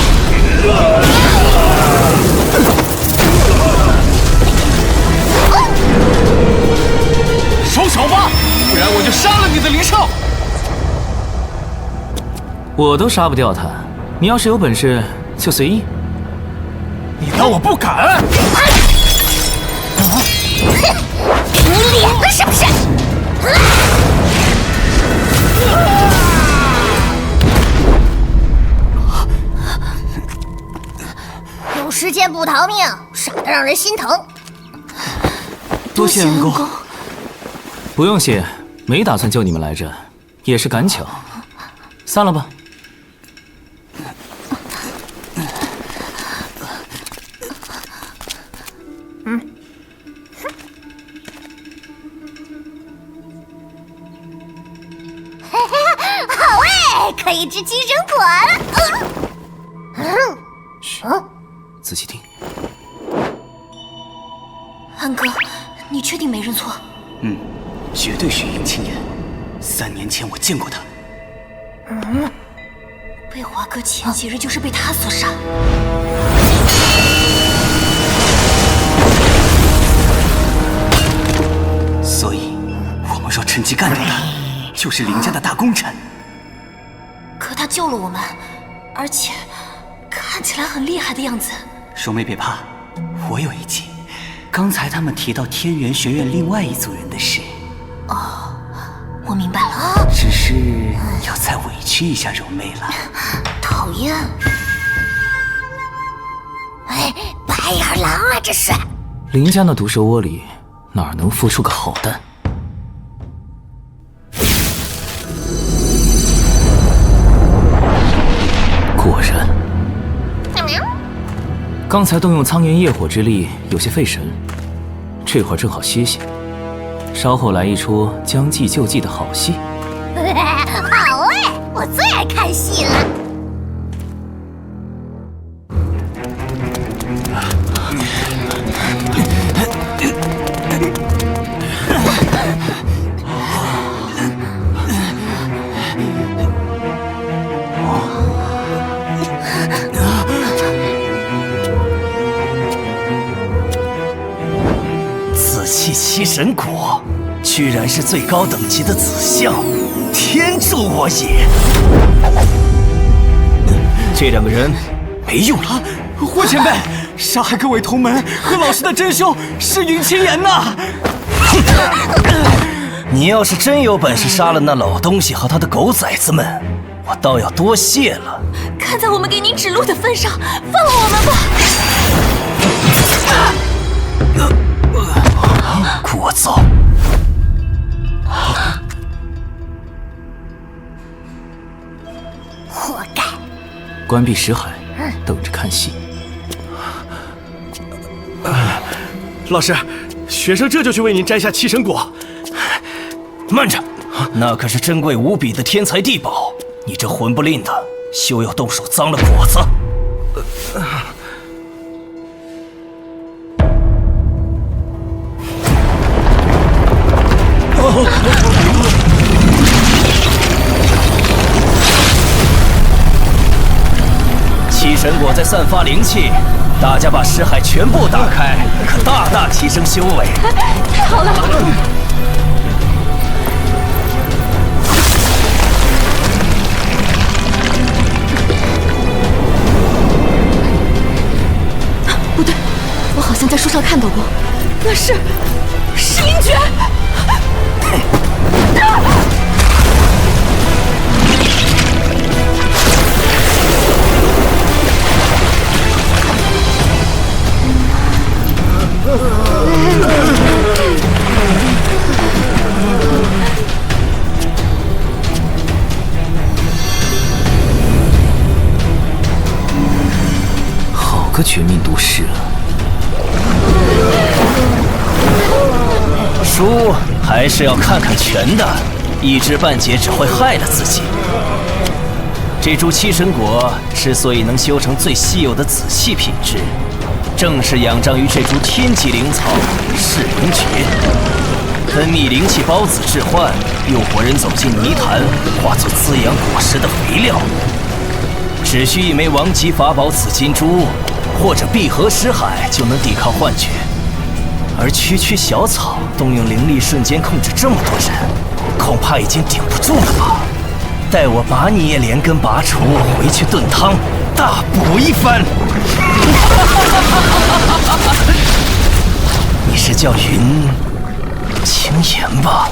收手吧，不然我就杀了你的灵兽！我都杀不掉他，你要是有本事就随意。你当我不敢？你脸了是不是？有时间不逃命，傻得让人心疼。多谢恩公。不用谢，没打算叫你们来着，也是赶巧。散了吧。好哎，可以吃七神果了。仔细听。安哥，你确定没认错？绝对是云青岩。3年前我见过他。贝华哥前几日就是被他所杀。所以，我们若趁机干掉他，就是林家的大功臣。可他救了我们，而且看起来很厉害的样子。双妹别怕，我有一计。刚才他们提到天元学院另外一组人的事。哦，我明白了。只是要再委屈一下柔妹了。讨厌！哎，白眼狼啊，这是！林家那毒蛇窝里哪能孵出个好蛋？果然，刚才动用苍炎业火之力有些费神，这会儿正好歇歇，稍后来一出将计就计的好戏。好哎，我最爱看戏了。紫气七神果，居然是最高等级的紫象，天助我也！这2个人没用了。霍前辈，杀害各位同门和老师的真凶是云青岩呐！你要是真有本事杀了那老东西和他的狗崽子们，我倒要多谢了。看在我们给您指路的份上，放了我们吧。聒噪！活该！关闭识海，等着看戏。老师，学生这就去为您摘下七神果。慢着，那可是珍贵无比的天材地宝，你这混不吝的，休要动手脏了果子。七神果在散发灵气，大家把识海全部打开，可大大提升修为。太好了！不对，我好像在书上看到过，那是鹰诀。好个绝命毒士啊！书还是要看看全的，一知半解只会害了自己。这株七神果之所以能修成最稀有的紫气品质，正是仰仗于这株天级灵草噬灵诀，分泌灵气孢子致幻，诱惑人走进泥潭，化作滋养果实的肥料。只需一枚王级法宝紫金珠，或者闭合识海，就能抵抗幻觉。而区区小草动用灵力瞬间控制这么多人，恐怕已经顶不住了吧？待我把你也连根拔除，回去炖汤，大补一番。你是叫云青岩吧？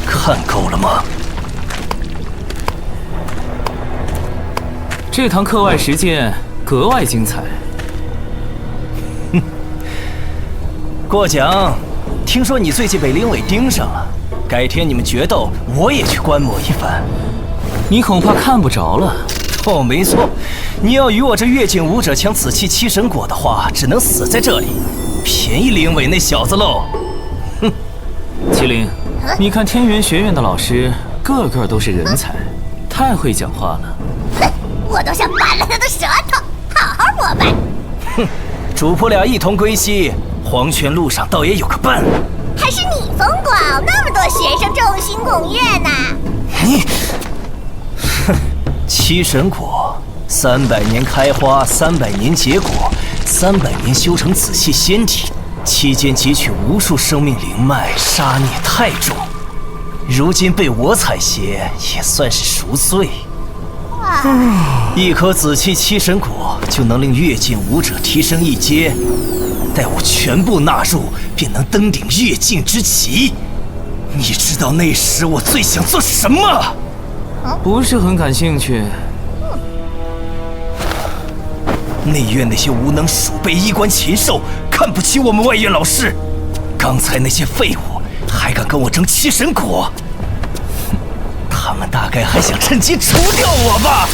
看够了吗？这堂课外实践格外精彩。过奖，听说你最近被林伟盯上了，改天你们决斗，我也去观摩一番。你恐怕看不着了。哦，没错，你要与我这越境武者抢紫气七神果的话，只能死在这里，便宜林伟那小子喽。哼，麒麟，你看天元学院的老师个个都是人才，太会讲话了。哼，我都想掰了他的舌头，好好膜拜。哼，主仆俩一同归西，黄泉路上倒也有个伴。还是你风光，那么多学生众星拱月呢。你，哼，七神果，300年开花，300年结果，300年修成紫气仙体，期间汲取无数生命灵脉，杀孽太重，如今被我采撷，也算是赎罪。一颗紫气七神果就能令越境武者提升一阶，待我全部纳入，便能登顶越境之旗。你知道那时我最想做什么？不是很感兴趣。内院那些无能鼠辈衣冠禽兽，看不起我们外院老师。刚才那些废物还敢跟我争七神果，他们大概还想趁机除掉我吧。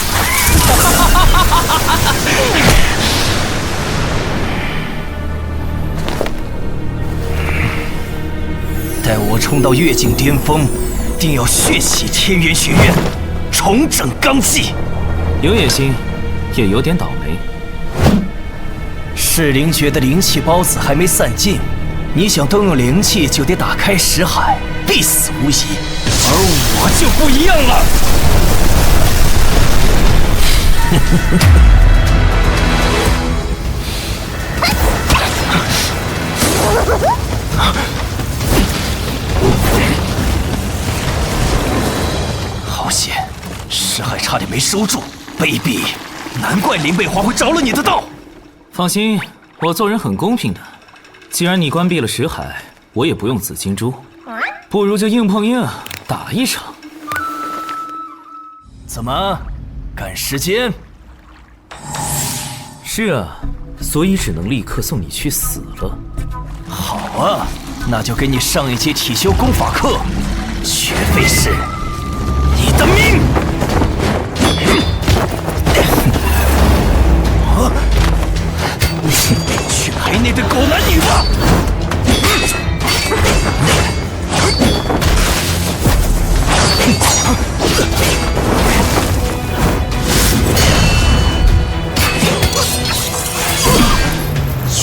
待我冲到越境巅峰，定要血洗天元学院，重整罡气。有野心，也有点倒霉。噬灵诀的灵气孢子还没散尽，你想动用灵气，就得打开识海，必死无疑。而我就不一样了。好险，识海差点没收住，卑鄙！难怪林贝华会着了你的道。放心，我做人很公平的。既然你关闭了识海，我也不用紫金珠，不如就硬碰硬打一场。怎么，赶时间？是啊，所以只能立刻送你去死了。好啊，那就给你上一节体修功法课，绝非是你的命！去陪那对狗男女吧！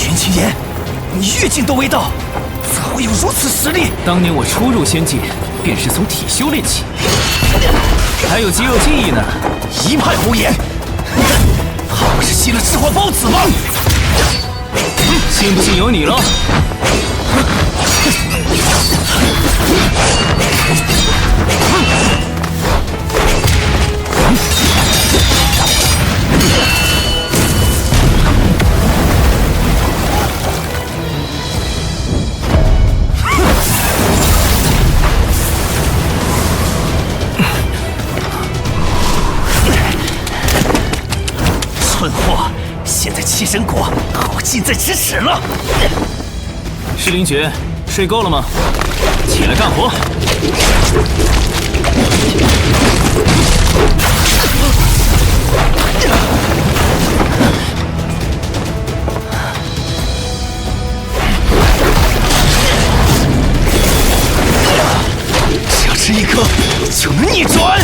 袁青言，你越境都未到，怎会有如此实力？当年我初入仙界，便是从体修练起，还有肌肉记忆呢。一派胡言！怕不是吸了赤化孢子吗？信不信由你了。蠢货！现在七神果和我近在咫尺了。噬灵诀睡够了吗？起来干活！只要吃一颗，就能逆转。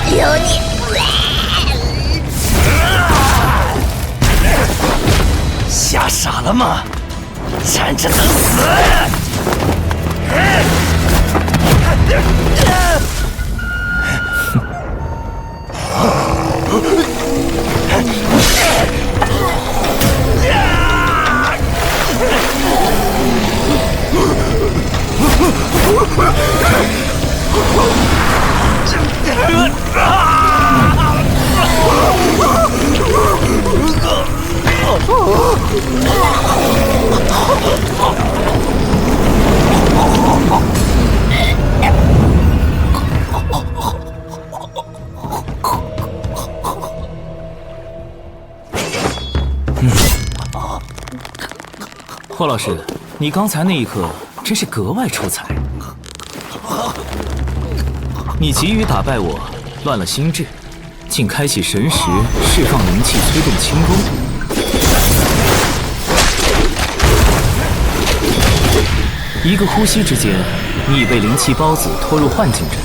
有你！吓傻了吗？站着等死！霍老师，你刚才那一刻真是格外出彩。你急于打败我，乱了心智，竟开启神识，释放灵气，催动轻功。一个呼吸之间，你已被灵气孢子拖入幻境阵，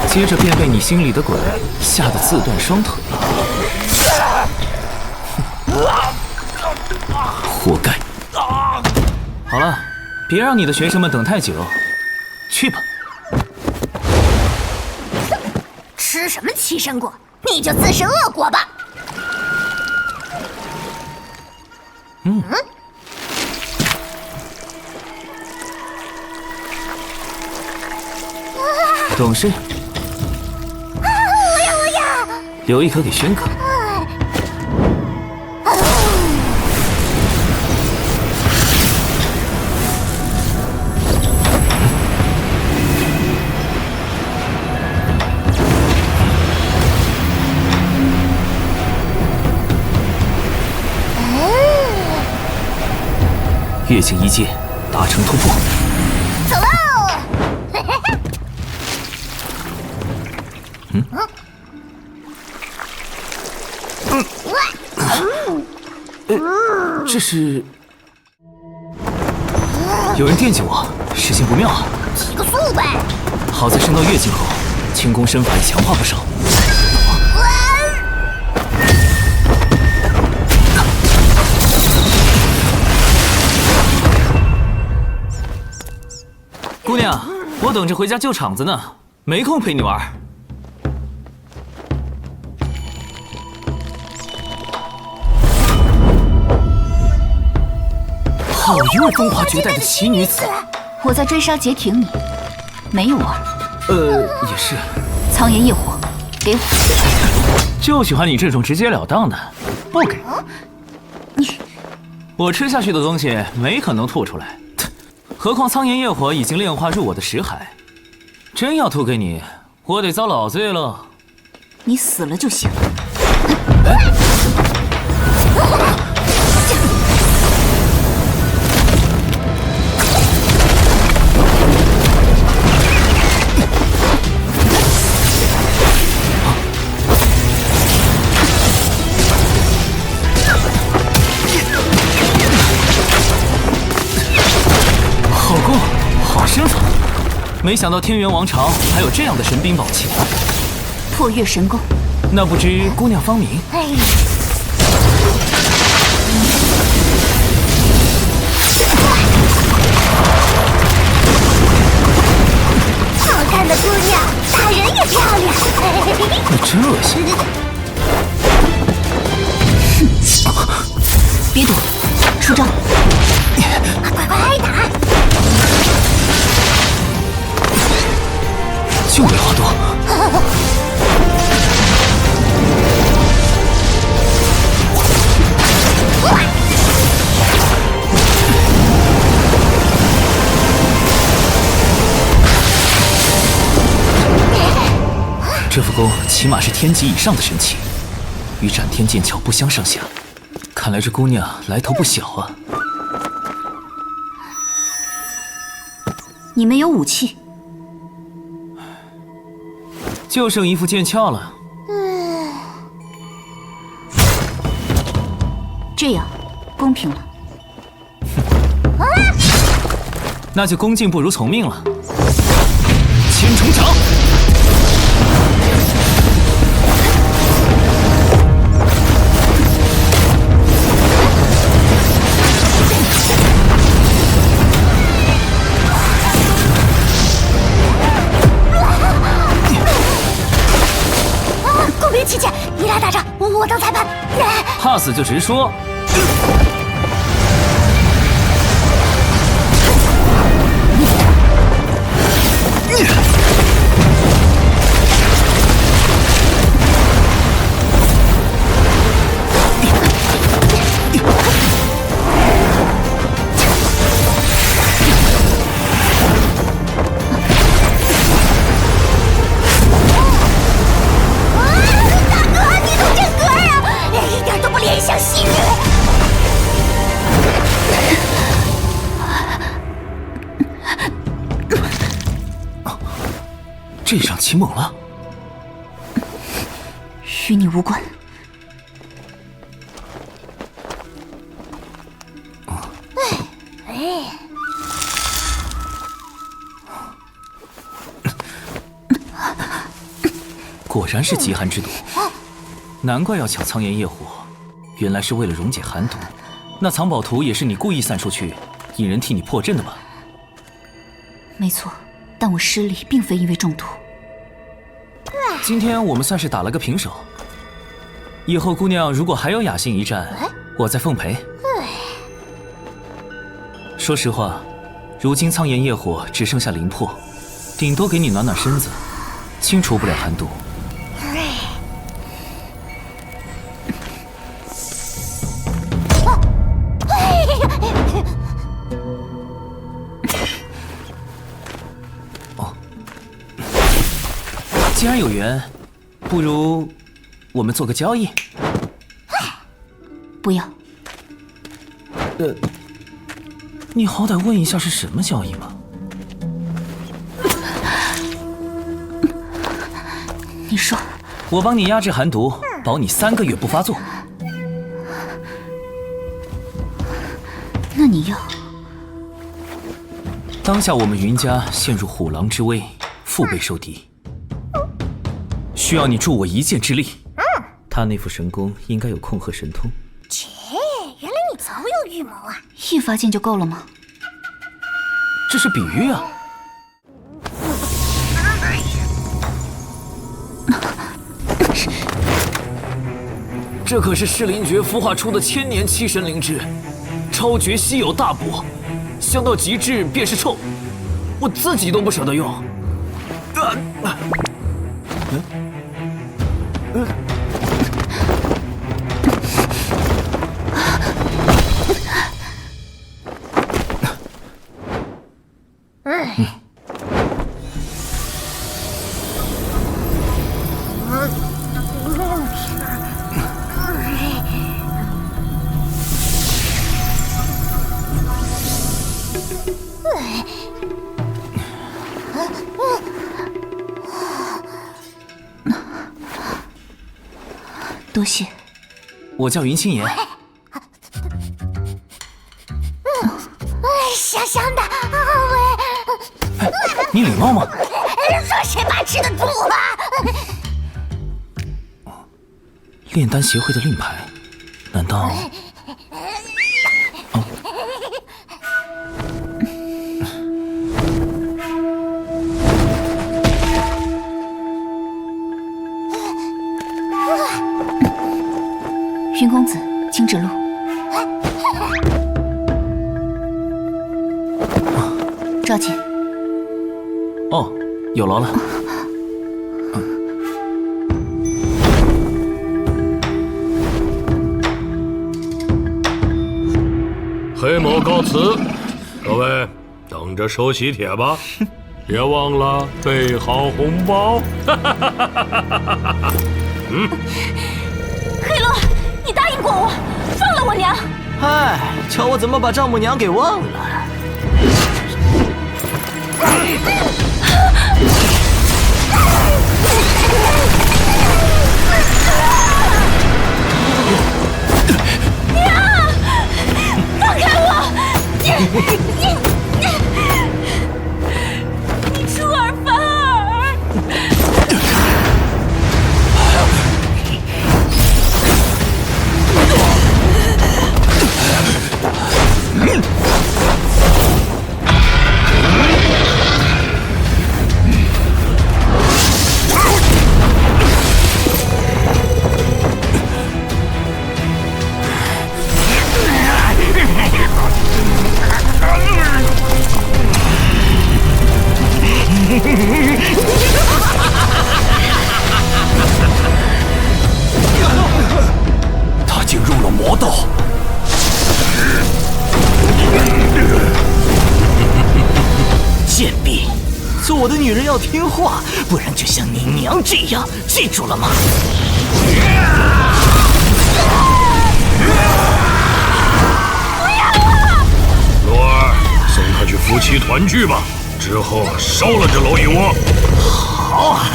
接着便被你心里的鬼吓得自断双腿。活该！好了，别让你的学生们等太久，去吧。吃什么七神果？你就自食恶果吧。懂事。我要！留一颗给轩哥。越境一阶，达成突破。走喽！这是有人惦记我，事情不妙啊！提个速呗！好在升到越境后，轻功身法已强化不少。姑娘，我等着回家救场子呢，没空陪你玩。好一位风华绝代的奇女子！我在追杀劫挺你，没有玩。也是。苍炎业火，给我。就喜欢你这种直截了当的，不给。你，我吃下去的东西没可能吐出来。何况苍炎业火已经炼化入我的识海，真要吐给你，我得遭老罪了。你死了就行。好攻，好身法！没想到天元王朝还有这样的神兵宝器。破月神功，那不知姑娘芳名？好看的姑娘，打人也漂亮。你真恶心！别躲，出招！快打！就为花朵。这副弓起码是天级以上的神器，与斩天剑鞘不相上下。看来这姑娘来头不小啊！你没有武器，就剩一副剑鞘了。这样公平了。那就恭敬不如从命了。千重掌！公平起见，你俩打仗，我当裁判。怕死就直说。这场启猛了，与你无关。果然是极寒之毒，难怪要抢苍炎业火，原来是为了溶解寒毒。那藏宝图也是你故意散出去，引人替你破阵的吧？没错，但我失利并非因为中毒。今天我们算是打了个平手，以后姑娘如果还有雅兴一战，我再奉陪。说实话，如今苍炎业火只剩下灵魄，顶多给你暖暖身子，清除不了寒毒。既然有缘，不如我们做个交易。不要。你好歹问一下是什么交易嘛？你说。我帮你压制寒毒，保你3个月不发作。那你要？当下我们云家陷入虎狼之危，腹背受敌。需要你助我一箭之力。他那副神功应该有控鹤神通。切，原来你早有预谋啊！一发箭就够了吗？这是比喻啊。这可是噬灵诀孵化出的1000年七神灵芝，超绝稀有大补，香到极致便是臭，我自己都不舍得用。多谢。我叫云清言。香香的，你礼貌吗？说谁把持得住啊？炼丹协会的令牌，难道？云公子，请指路。召见。哦，有劳了。黑某告辞，各位等着收喜帖吧，别忘了备好红包。黑罗，你答应过我，放了我娘。嗨，瞧我怎么把丈母娘给忘了。娘，放开我！你出尔反尔！他竟入了魔道。贱婢，做我的女人要听话，不然就像你娘这样，记住了吗？罗儿，送他去夫妻团聚吧。之后烧了这蝼蚁窝。好啊！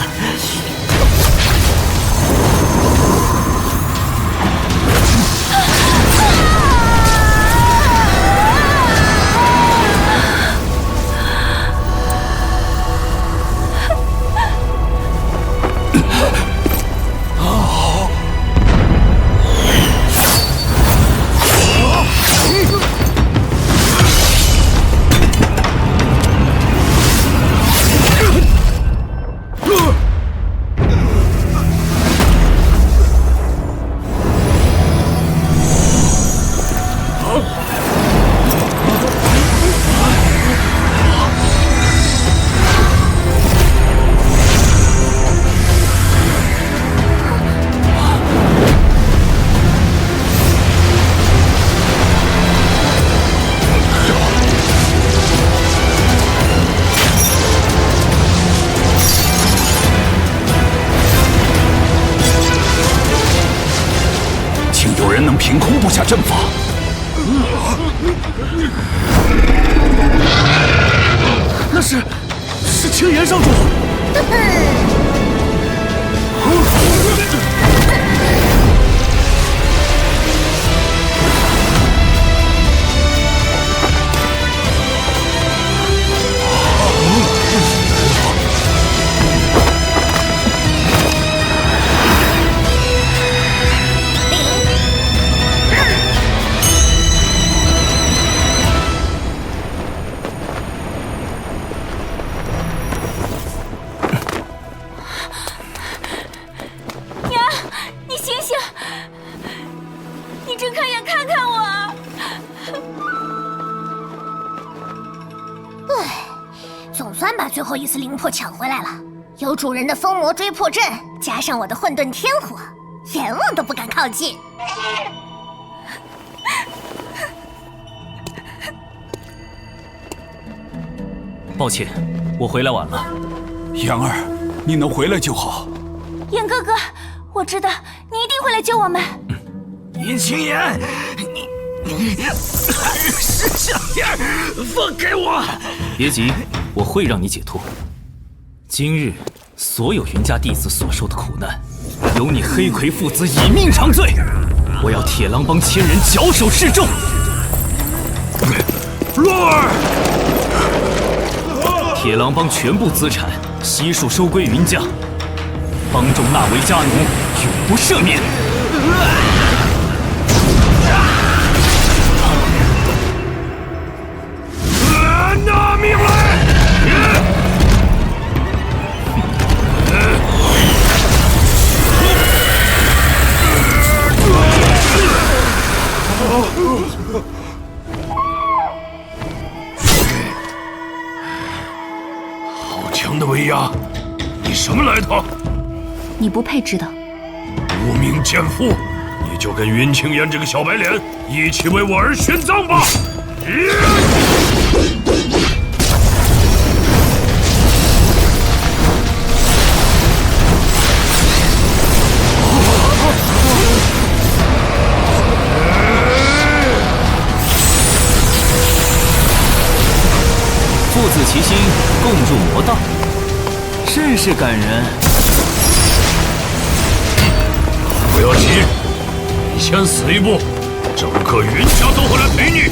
凭空布下阵法。那是青岩上主。最后一次灵魄抢回来了，有主人的封魔追破阵，加上我的混沌天火，阎王都不敢靠近。抱歉，我回来晚了。杨儿，你能回来就好。燕哥哥，我知道你一定会来救我们。云青岩，你还是小点儿，放开我！别急。我会让你解脱。今日所有云家弟子所受的苦难，由你黑魁父子以命偿罪。我要铁狼帮千人绞首示众。洛儿，铁狼帮全部资产悉数收归云家，帮众纳为家奴，永不赦免。拿命来！好强的威压，你什么来头？你不配知道。无名贱妇，你就跟云青岩这个小白脸一起为我儿殉葬吧！父子齐心，共入魔道，甚是感人。不要急，你先死一步，整个云家都会来陪你。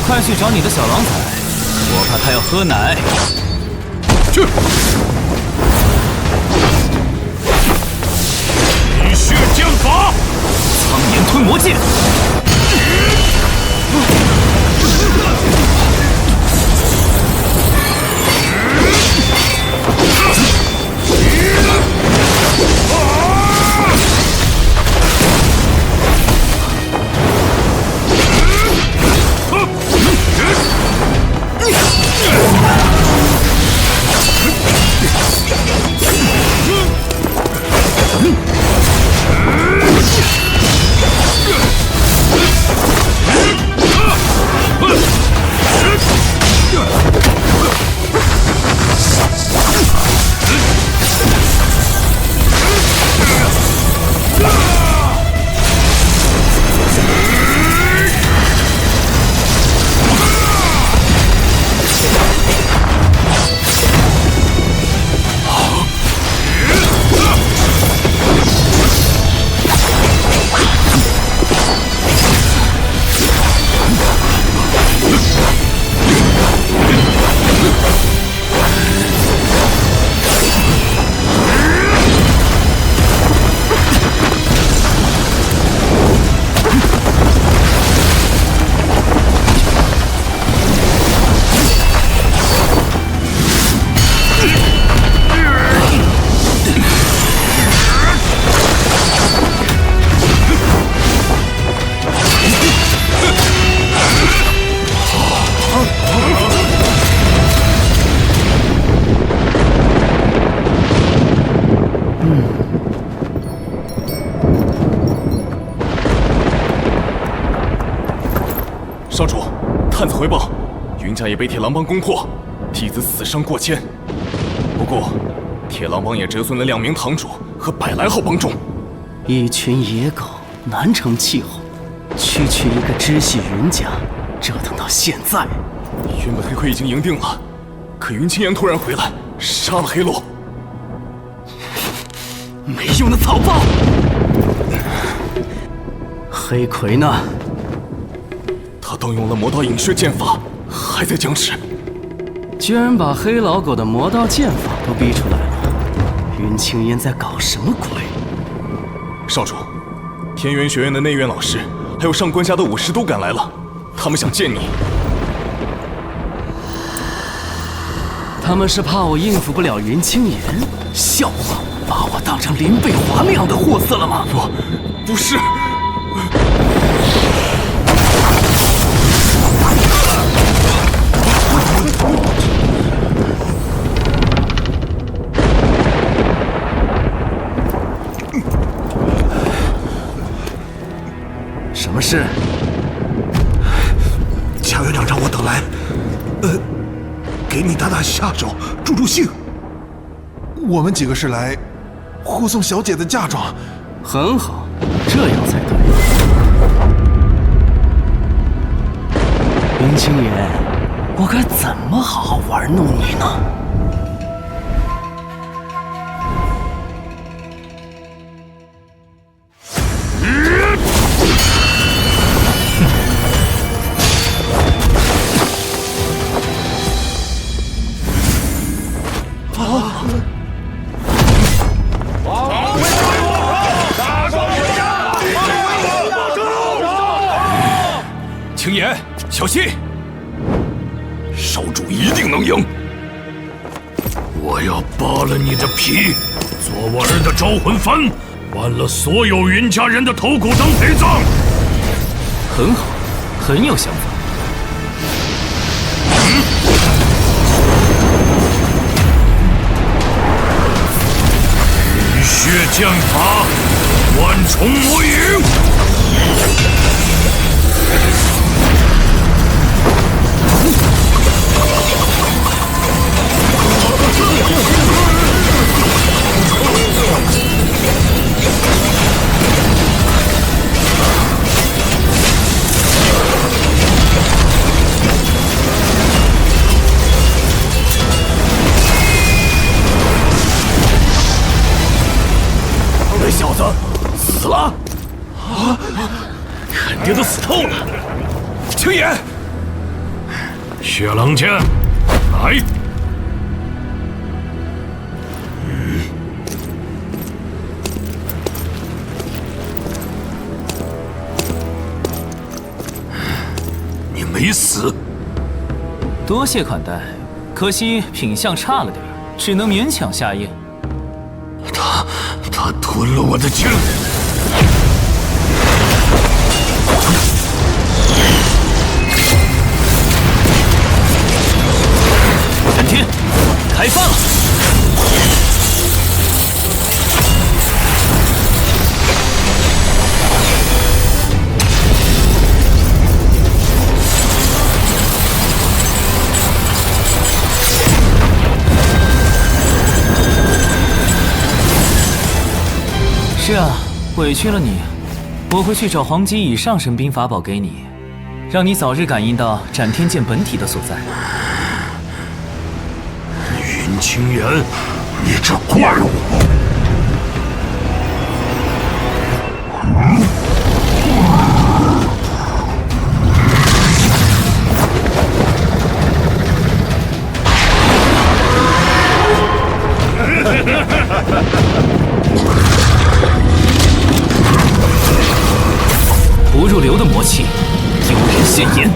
快去找你的小郎才，我怕他要喝奶。去。一血剑法，苍炎吞魔剑。少主，探子回报，云家也被铁狼帮攻破，弟子死伤过千。不过，铁狼帮也折损了2名堂主和100来号帮众。一群野狗难成气候，区一个支系云家，折腾到现在。原本黑魁已经赢定了，可云青岩突然回来，杀了黑罗。没用的草包！黑魁呢？他动用了魔道隐血剑法，还在僵持。居然把黑老狗的魔道剑法都逼出来了，云青烟在搞什么鬼？少主，天元学院的内院老师，还有上官家的武士都赶来了，他们想见你。他们是怕我应付不了云青岩？笑话，把我当成林贝华那样的货色了吗？不是。什么事？贾院长让我等来，给你打下手，助兴。我们几个是来护送小姐的嫁妆。很好，这样才对。云青岩，我该怎么好好玩弄你呢？青岩，小心！少主一定能赢。我要扒了你的皮，做我儿的招魂幡，剜了所有云家人的头骨当陪葬。很好，很有想法。雨血剑法，万重魔影。那小子死了！啊！肯定都死透了。青岩，血狼剑，来！你没死，多谢款待，可惜品相差了点，只能勉强下咽。他吞了我的剑。蓝天，开饭了！是啊，委屈了你。我会去找黄级以上神兵法宝给你，让你早日感应到斩天剑本体的所在。云青岩，你这怪物！不入流的魔气，丢人现眼。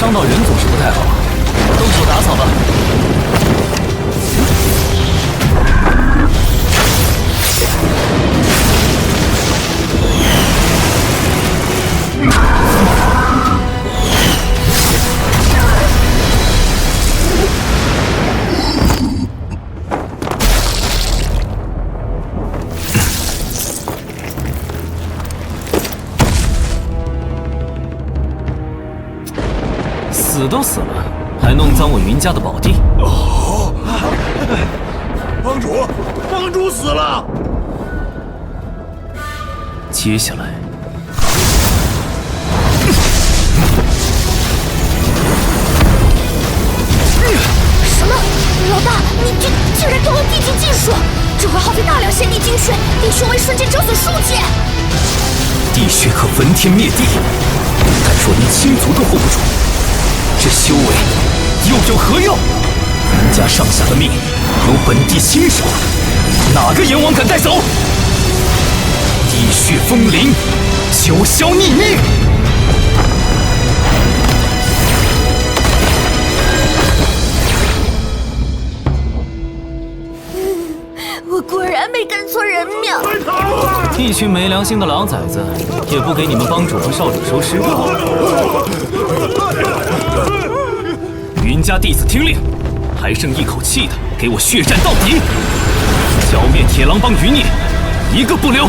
伤到人总是不太好，动手打扫吧。死都死了，还弄脏我云家的宝地。帮主，帮主死了。接下来，什么？老大，你竟然动用地境禁术，这会耗费大量仙地精血，令修为瞬间折损数阶。地血可焚天灭地，但若连亲族都护不住，这修为又有何用？云家上下的命由本帝亲手，哪个阎王敢带走？地血风灵，九霄逆命！我果然没跟错人命。一群没良心的狼崽子，也不给你们帮主和少主收尸。云家弟子听令，还剩一口气的，给我血战到底，剿灭铁狼帮余孽，一个不留。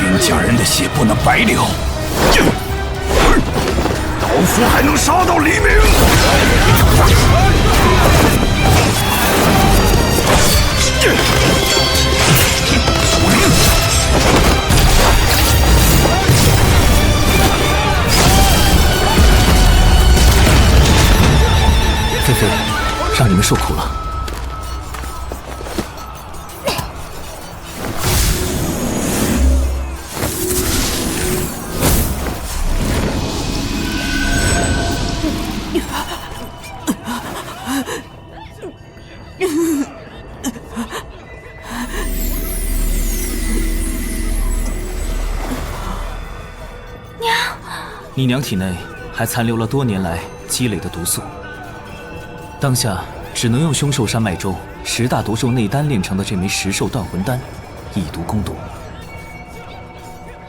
云家人的血不能白流，刀斧还能杀到黎明。菲菲，让你们受苦了。你娘体内还残留了多年来积累的毒素，当下只能用凶兽山脉中10大毒兽内丹炼成的这枚10兽断魂丹，以毒攻毒。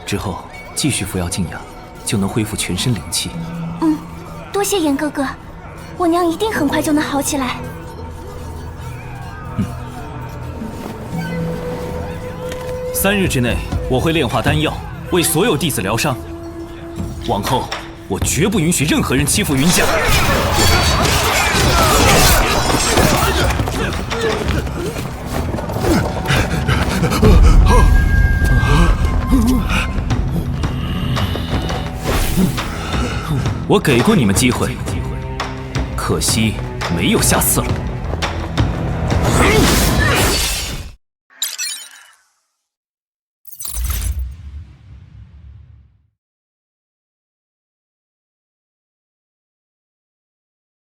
之后继续服药静养，就能恢复全身灵气。多谢严哥哥，我娘一定很快就能好起来。3日之内，我会炼化丹药，为所有弟子疗伤。往后，我绝不允许任何人欺负云家。我给过你们机会，可惜没有下次了。